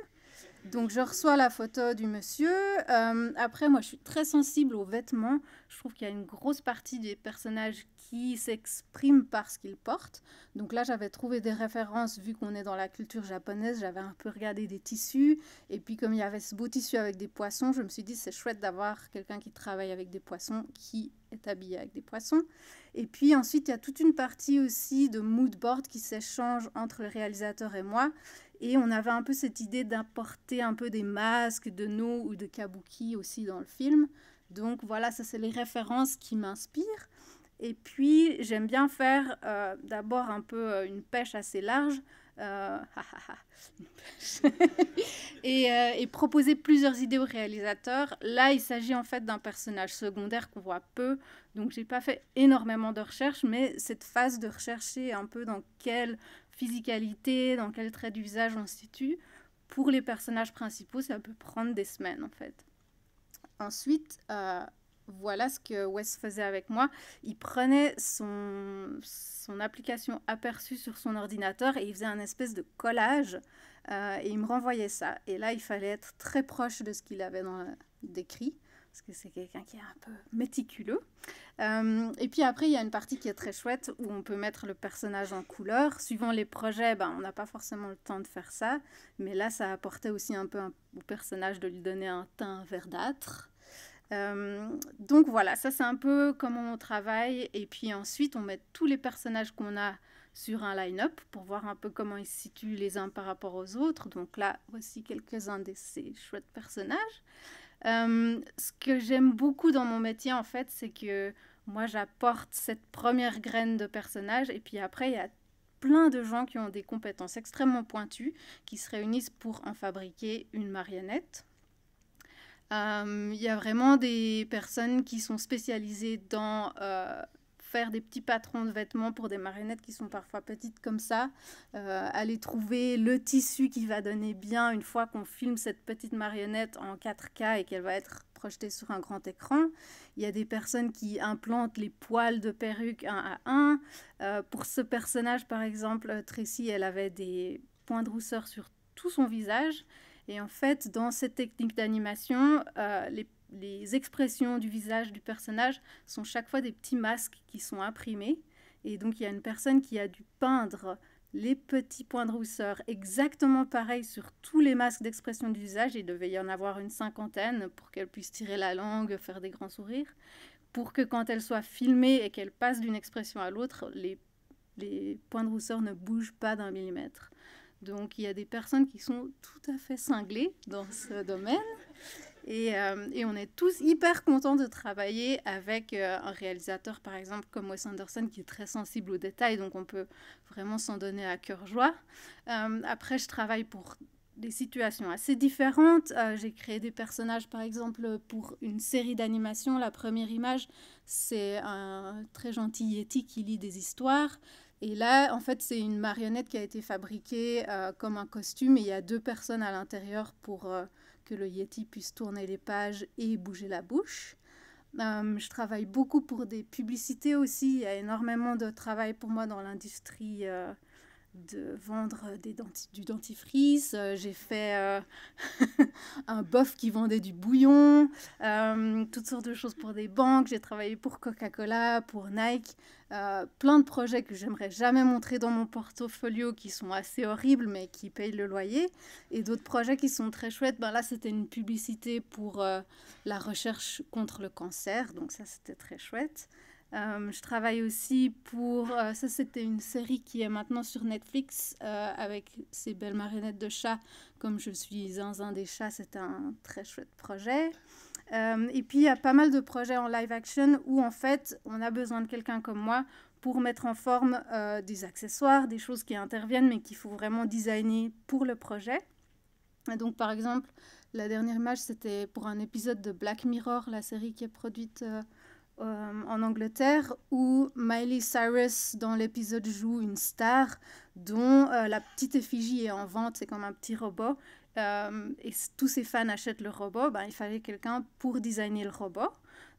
Speaker 9: Donc je reçois la photo du monsieur. Après, moi, je suis très sensible aux vêtements. Je trouve qu'il y a une grosse partie des personnages qui s'expriment par ce qu'ils portent. Donc là, j'avais trouvé des références, vu qu'on est dans la culture japonaise, j'avais un peu regardé des tissus. Et puis comme il y avait ce beau tissu avec des poissons, je me suis dit c'est chouette d'avoir quelqu'un qui travaille avec des poissons, qui est habillé avec des poissons. Et puis ensuite, il y a toute une partie aussi de mood board qui s'échange entre le réalisateur et moi. Et on avait un peu cette idée d'apporter un peu des masques de No ou de Kabuki aussi dans le film. Donc voilà, ça c'est les références qui m'inspirent. Et puis j'aime bien faire d'abord un peu une pêche assez large. Et proposer plusieurs idées aux réalisateurs. Là, il s'agit en fait d'un personnage secondaire qu'on voit peu. Donc j'ai pas fait énormément de recherches, mais cette phase de rechercher un peu dans quelle physicalité, dans quel trait du visage on se situe, pour les personnages principaux, ça peut prendre des semaines en fait. Ensuite, voilà ce que Wes faisait avec moi. Il prenait son application Aperçu sur son ordinateur et il faisait un espèce de collage et il me renvoyait ça. Et là, il fallait être très proche de ce qu'il avait décrit, parce que c'est quelqu'un qui est un peu méticuleux. Et puis après, il y a une partie qui est très chouette où on peut mettre le personnage en couleur. Suivant les projets, on n'a pas forcément le temps de faire ça, mais là, ça apportait aussi un peu au personnage de lui donner un teint verdâtre. Donc voilà, ça c'est un peu comment on travaille. Et puis ensuite, on met tous les personnages qu'on a sur un line-up pour voir un peu comment ils se situent les uns par rapport aux autres. Donc là, voici quelques-uns de ces chouettes personnages. Ce que j'aime beaucoup dans mon métier, en fait, c'est que moi, j'apporte cette première graine de personnage. Et puis après, il y a plein de gens qui ont des compétences extrêmement pointues qui se réunissent pour en fabriquer une marionnette. Il y a vraiment des personnes qui sont spécialisées dans faire des petits patrons de vêtements pour des marionnettes qui sont parfois petites comme ça, aller trouver le tissu qui va donner bien une fois qu'on filme cette petite marionnette en 4K et qu'elle va être projetée sur un grand écran. Il y a des personnes qui implantent les poils de perruque un à un. Pour ce personnage, par exemple, Tracy, elle avait des points de rousseur sur tout son visage. Et en fait, dans cette technique d'animation, les expressions du visage du personnage sont chaque fois des petits masques qui sont imprimés. Et donc, il y a une personne qui a dû peindre les petits points de rousseur exactement pareil sur tous les masques d'expression du visage. Il devait y en avoir une 50aine pour qu'elle puisse tirer la langue, faire des grands sourires, pour que quand elle soit filmée et qu'elle passe d'une expression à l'autre, les points de rousseur ne bougent pas d'un millimètre. Donc, il y a des personnes qui sont tout à fait cinglées dans ce domaine. Et on est tous hyper contents de travailler avec un réalisateur, par exemple, comme Wes Anderson, qui est très sensible aux détails. Donc, on peut vraiment s'en donner à cœur joie. Après, je travaille pour des situations assez différentes. J'ai créé des personnages, par exemple, pour une série d'animation. La première image, c'est un très gentil Yeti qui lit des histoires. Et là, en fait, c'est une marionnette qui a été fabriquée comme un costume. Et il y a 2 personnes à l'intérieur pour que le Yeti puisse tourner les pages et bouger la bouche. Je travaille beaucoup pour des publicités aussi. Il y a énormément de travail pour moi dans l'industrie de vendre du dentifrice. J'ai fait un bof qui vendait du bouillon, toutes sortes de choses pour des banques. J'ai travaillé pour Coca-Cola, pour Nike, plein de projets que j'aimerais jamais montrer dans mon portfolio qui sont assez horribles mais qui payent le loyer, et d'autres projets qui sont très chouettes. Là, c'était une publicité pour la recherche contre le cancer, donc ça, c'était très chouette. Je travaille aussi pour... ça, c'était une série qui est maintenant sur Netflix avec ces belles marionnettes de chats. Comme je suis zinzin des chats, c'était un très chouette projet. Et puis, il y a pas mal de projets en live action où, en fait, on a besoin de quelqu'un comme moi pour mettre en forme des accessoires, des choses qui interviennent, mais qu'il faut vraiment designer pour le projet. Et donc, par exemple, la dernière image, c'était pour un épisode de Black Mirror, la série qui est produite... en Angleterre, où Miley Cyrus dans l'épisode joue une star dont la petite effigie est en vente, c'est comme un petit robot, et tous ses fans achètent le robot. Il fallait quelqu'un pour designer le robot.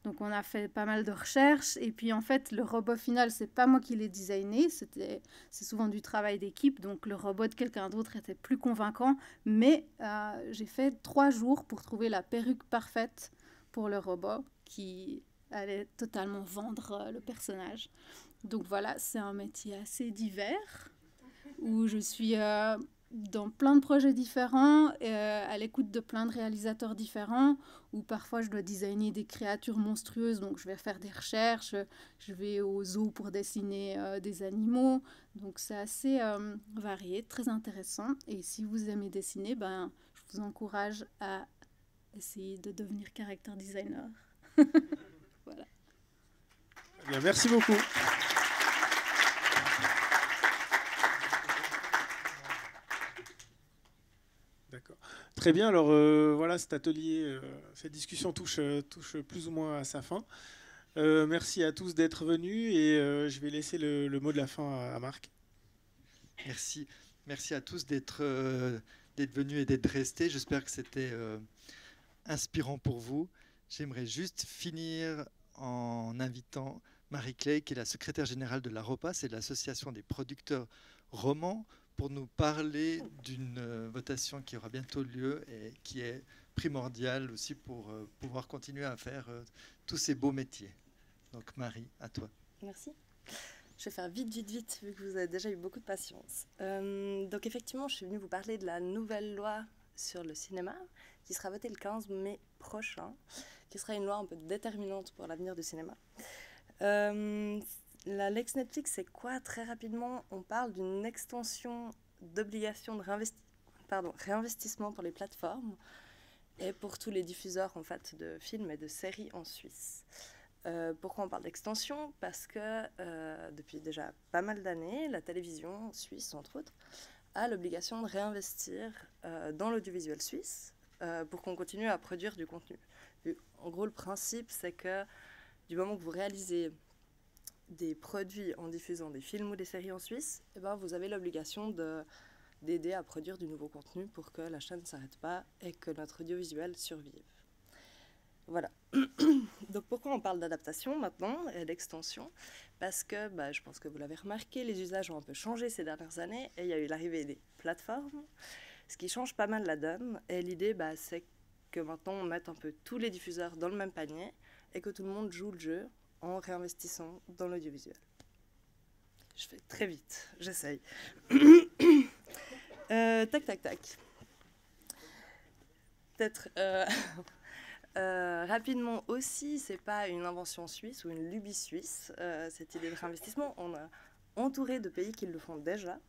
Speaker 9: Donc on a fait pas mal de recherches et puis en fait le robot final, c'est pas moi qui l'ai designé, c'est souvent du travail d'équipe, donc le robot de quelqu'un d'autre était plus convaincant, mais j'ai fait 3 jours pour trouver la perruque parfaite pour le robot qui allait totalement vendre le personnage. Donc voilà, c'est un métier assez divers où je suis dans plein de projets différents, à l'écoute de plein de réalisateurs différents, où parfois je dois designer des créatures monstrueuses, donc je vais faire des recherches, je vais au zoo pour dessiner des animaux, donc c'est assez varié, très intéressant. Et si vous aimez dessiner, ben, je vous encourage à essayer de devenir character designer. Voilà.
Speaker 2: Bien, merci beaucoup. D'accord. Très bien, alors voilà, cet atelier, cette discussion touche plus ou moins à sa fin. Merci à tous d'être venus et je vais laisser le mot de la fin à Marc.
Speaker 4: Merci. Merci à tous d'être venus et d'être restés. J'espère que c'était inspirant pour vous. J'aimerais juste finir en invitant Marie-Clay, qui est la secrétaire générale de l'AROPA, c'est l'association des producteurs romans, pour nous parler d'une votation qui aura bientôt lieu et qui est primordiale aussi pour pouvoir continuer à faire tous ces beaux métiers. Donc Marie, à toi.
Speaker 19: Merci. Je vais faire vite, vu que vous avez déjà eu beaucoup de patience. Donc effectivement, je suis venue vous parler de la nouvelle loi sur le cinéma, qui sera votée le 15 mai prochain, qui sera une loi un peu déterminante pour l'avenir du cinéma. La Lex Netflix, c'est quoi? Très rapidement, on parle d'une extension d'obligation de réinvestissement pour les plateformes et pour tous les diffuseurs en fait, de films et de séries en Suisse. Pourquoi on parle d'extension? Parce que depuis déjà pas mal d'années, la télévision suisse, entre autres, a l'obligation de réinvestir dans l'audiovisuel suisse pour qu'on continue à produire du contenu. En gros, le principe, c'est que du moment que vous réalisez des produits en diffusant des films ou des séries en Suisse, eh ben, vous avez l'obligation d'aider à produire du nouveau contenu pour que la chaîne ne s'arrête pas et que notre audiovisuel survive. Voilà. Donc pourquoi on parle d'adaptation maintenant et d'extension? Parce que, je pense que vous l'avez remarqué, les usages ont un peu changé ces dernières années et il y a eu l'arrivée des plateformes, ce qui change pas mal la donne. Et l'idée, c'est que maintenant on mette un peu tous les diffuseurs dans le même panier et que tout le monde joue le jeu en réinvestissant dans l'audiovisuel. Je fais très vite, j'essaye. Tac. Peut-être rapidement aussi, c'est pas une invention suisse ou une lubie suisse, cette idée de réinvestissement. On a entouré de pays qui le font déjà.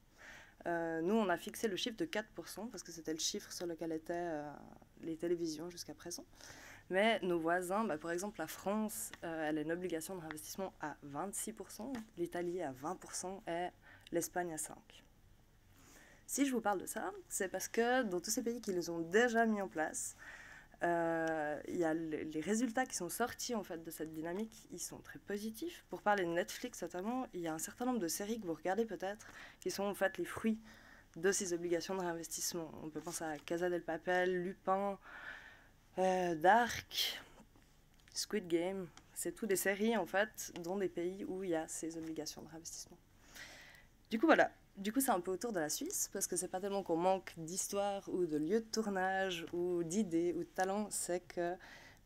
Speaker 19: Nous, on a fixé le chiffre de 4% parce que c'était le chiffre sur lequel étaient les télévisions jusqu'à présent. Mais nos voisins, par exemple la France, elle a une obligation de réinvestissement à 26%, l'Italie à 20% et l'Espagne à 5%. Si je vous parle de ça, c'est parce que dans tous ces pays qui les ont déjà mis en place, il y a les résultats qui sont sortis en fait, de cette dynamique, ils sont très positifs. Pour parler de Netflix notamment, il y a un certain nombre de séries que vous regardez peut-être, qui sont en fait les fruits de ces obligations de réinvestissement. On peut penser à Casa del Papel, Lupin, Dark, Squid Game, c'est tout des séries en fait dans des pays où il y a ces obligations de réinvestissement. Du coup voilà, c'est un peu autour de la Suisse parce que c'est pas tellement qu'on manque d'histoire ou de lieux de tournage ou d'idées ou de talent, c'est que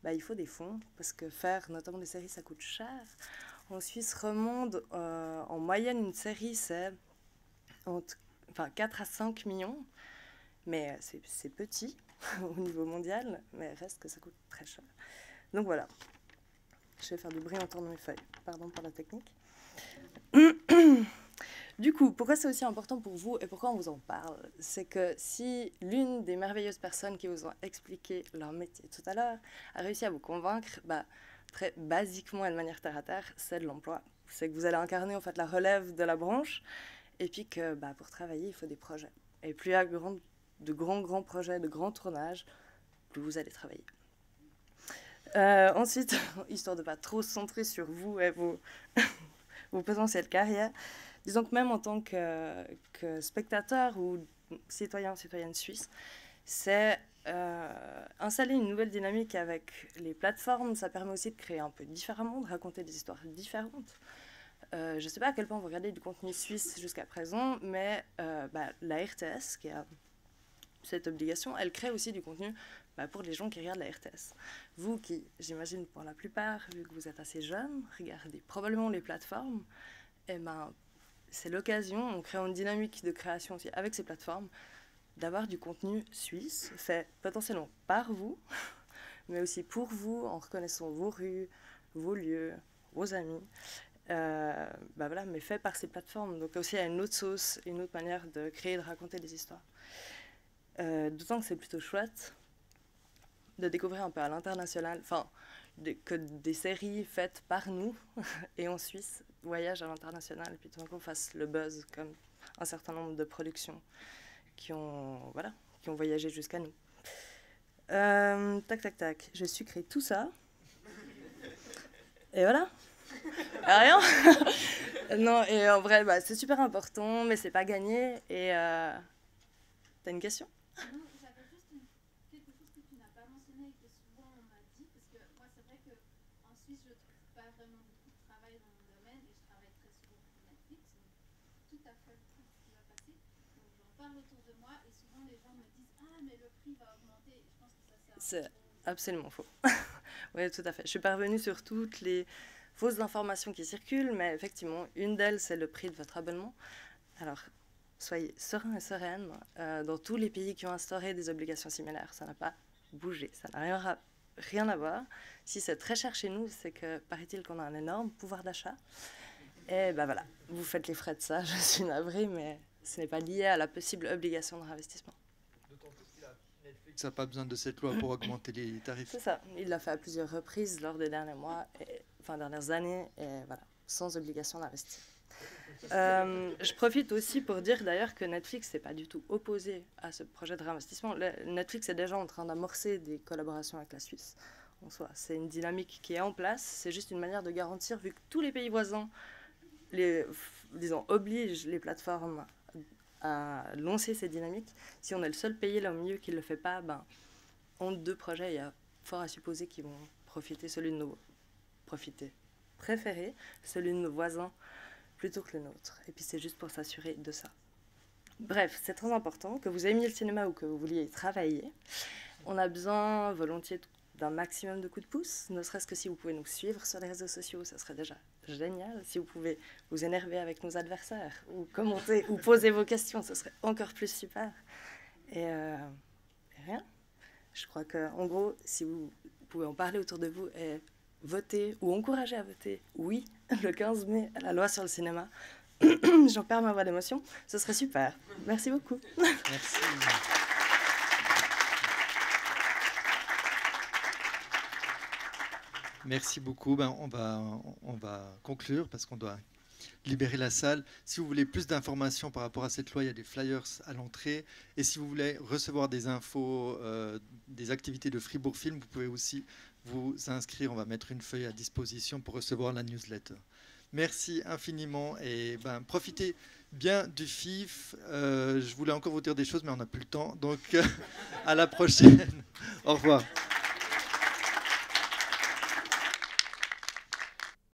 Speaker 19: il faut des fonds parce que faire notamment des séries ça coûte cher. En Suisse romande, en moyenne une série c'est 4 à 5 millions, mais c'est petit au niveau mondial, mais reste que ça coûte très cher. Donc voilà, je vais faire du bruit en tournant mes feuilles, pardon pour la technique. Du coup, pourquoi c'est aussi important pour vous et pourquoi on vous en parle? C'est que si l'une des merveilleuses personnes qui vous ont expliqué leur métier tout à l'heure a réussi à vous convaincre, très basiquement et de manière terre à terre, c'est de l'emploi. C'est que vous allez incarner en fait la relève de la branche et puis que pour travailler, il faut des projets. Et plus il y a de grands projets, de grands tournages, plus vous allez travailler. Ensuite, histoire de ne pas trop se centrer sur vous et vos potentielles carrières, disons que même en tant que spectateur ou citoyen, citoyenne suisse, c'est installer une nouvelle dynamique avec les plateformes, ça permet aussi de créer un peu différemment, de raconter des histoires différentes. Je ne sais pas à quel point vous regardez du contenu suisse jusqu'à présent, mais la RTS, qui a cette obligation, elle crée aussi du contenu pour les gens qui regardent la RTS. Vous qui, j'imagine pour la plupart, vu que vous êtes assez jeunes, regardez probablement les plateformes, et c'est l'occasion, on crée une dynamique de création aussi avec ces plateformes, d'avoir du contenu suisse, fait potentiellement par vous, mais aussi pour vous, en reconnaissant vos rues, vos lieux, vos amis, voilà, mais fait par ces plateformes. Donc aussi, il y a une autre sauce, une autre manière de créer et de raconter des histoires. D'autant que c'est plutôt chouette de découvrir un peu à l'international, que des séries faites par nous et en Suisse voyagent à l'international, et puis tout d'un coup on fasse le buzz comme un certain nombre de productions qui ont voyagé jusqu'à nous. Tac, je sucré tout ça. Et voilà. Rien. Non, et en vrai, c'est super important, mais c'est pas gagné. Et t'as une question?
Speaker 9: Non, j'avais juste quelque chose que tu n'as pas mentionné et que souvent on m'a dit, parce que moi c'est vrai qu'en Suisse je trouve pas vraiment beaucoup de travail dans mon domaine et je travaille très souvent pour Netflix, donc tout à fait tout ce qui va passer. Donc j'en parle autour de moi et souvent les gens me disent ah mais le prix va augmenter et je pense que ça
Speaker 19: c'est absolument faux. Oui, tout à fait. Je suis pas revenue sur toutes les fausses informations qui circulent, mais effectivement une d'elles c'est le prix de votre abonnement. Alors soyez sereins et sereines, dans tous les pays qui ont instauré des obligations similaires, ça n'a pas bougé, ça n'a rien à voir. Si c'est très cher chez nous, c'est que, paraît-il qu'on a un énorme pouvoir d'achat. Et voilà, vous faites les frais de ça, je suis navrée, mais ce n'est pas lié à la possible obligation de réinvestissement.
Speaker 4: D'autant plus que Netflix n'a pas besoin de cette loi pour augmenter les tarifs.
Speaker 19: C'est ça, il l'a fait à plusieurs reprises lors des derniers mois, dernières années, et voilà, sans obligation d'investir. Je profite aussi pour dire d'ailleurs que Netflix n'est pas du tout opposé à ce projet de réinvestissement. Netflix est déjà en train d'amorcer des collaborations avec la Suisse. En soi, c'est une dynamique qui est en place. C'est juste une manière de garantir, vu que tous les pays voisins, obligent les plateformes à lancer ces dynamiques. Si on est le seul pays là au milieu qui ne le fait pas, entre deux projets, il y a fort à supposer qu'ils vont profiter, préférer celui de nos voisins plutôt que le nôtre. Et puis c'est juste pour s'assurer de ça. Bref, c'est très important que vous aimiez le cinéma ou que vous vouliez y travailler. On a besoin volontiers d'un maximum de coups de pouce, ne serait-ce que si vous pouvez nous suivre sur les réseaux sociaux, ça serait déjà génial. Si vous pouvez vous énerver avec nos adversaires, ou commenter, ou poser vos questions, ce serait encore plus super. Et rien. Je crois qu'en gros, si vous pouvez en parler autour de vous et voter ou encourager à voter oui le 15 mai à la loi sur le cinéma, j'en perds ma voix d'émotion, ce serait super. Merci beaucoup.
Speaker 4: Merci. Merci beaucoup. On va conclure parce qu'on doit libérer la salle. Si vous voulez plus d'informations par rapport à cette loi, il y a des flyers à l'entrée. Et si vous voulez recevoir des infos, des activités de Fribourg Film, vous pouvez aussi vous inscrire. On va mettre une feuille à disposition pour recevoir la newsletter. Merci infiniment et profitez bien du FIF. Je voulais encore vous dire des choses, mais on n'a plus le temps. Donc à la prochaine. Au revoir.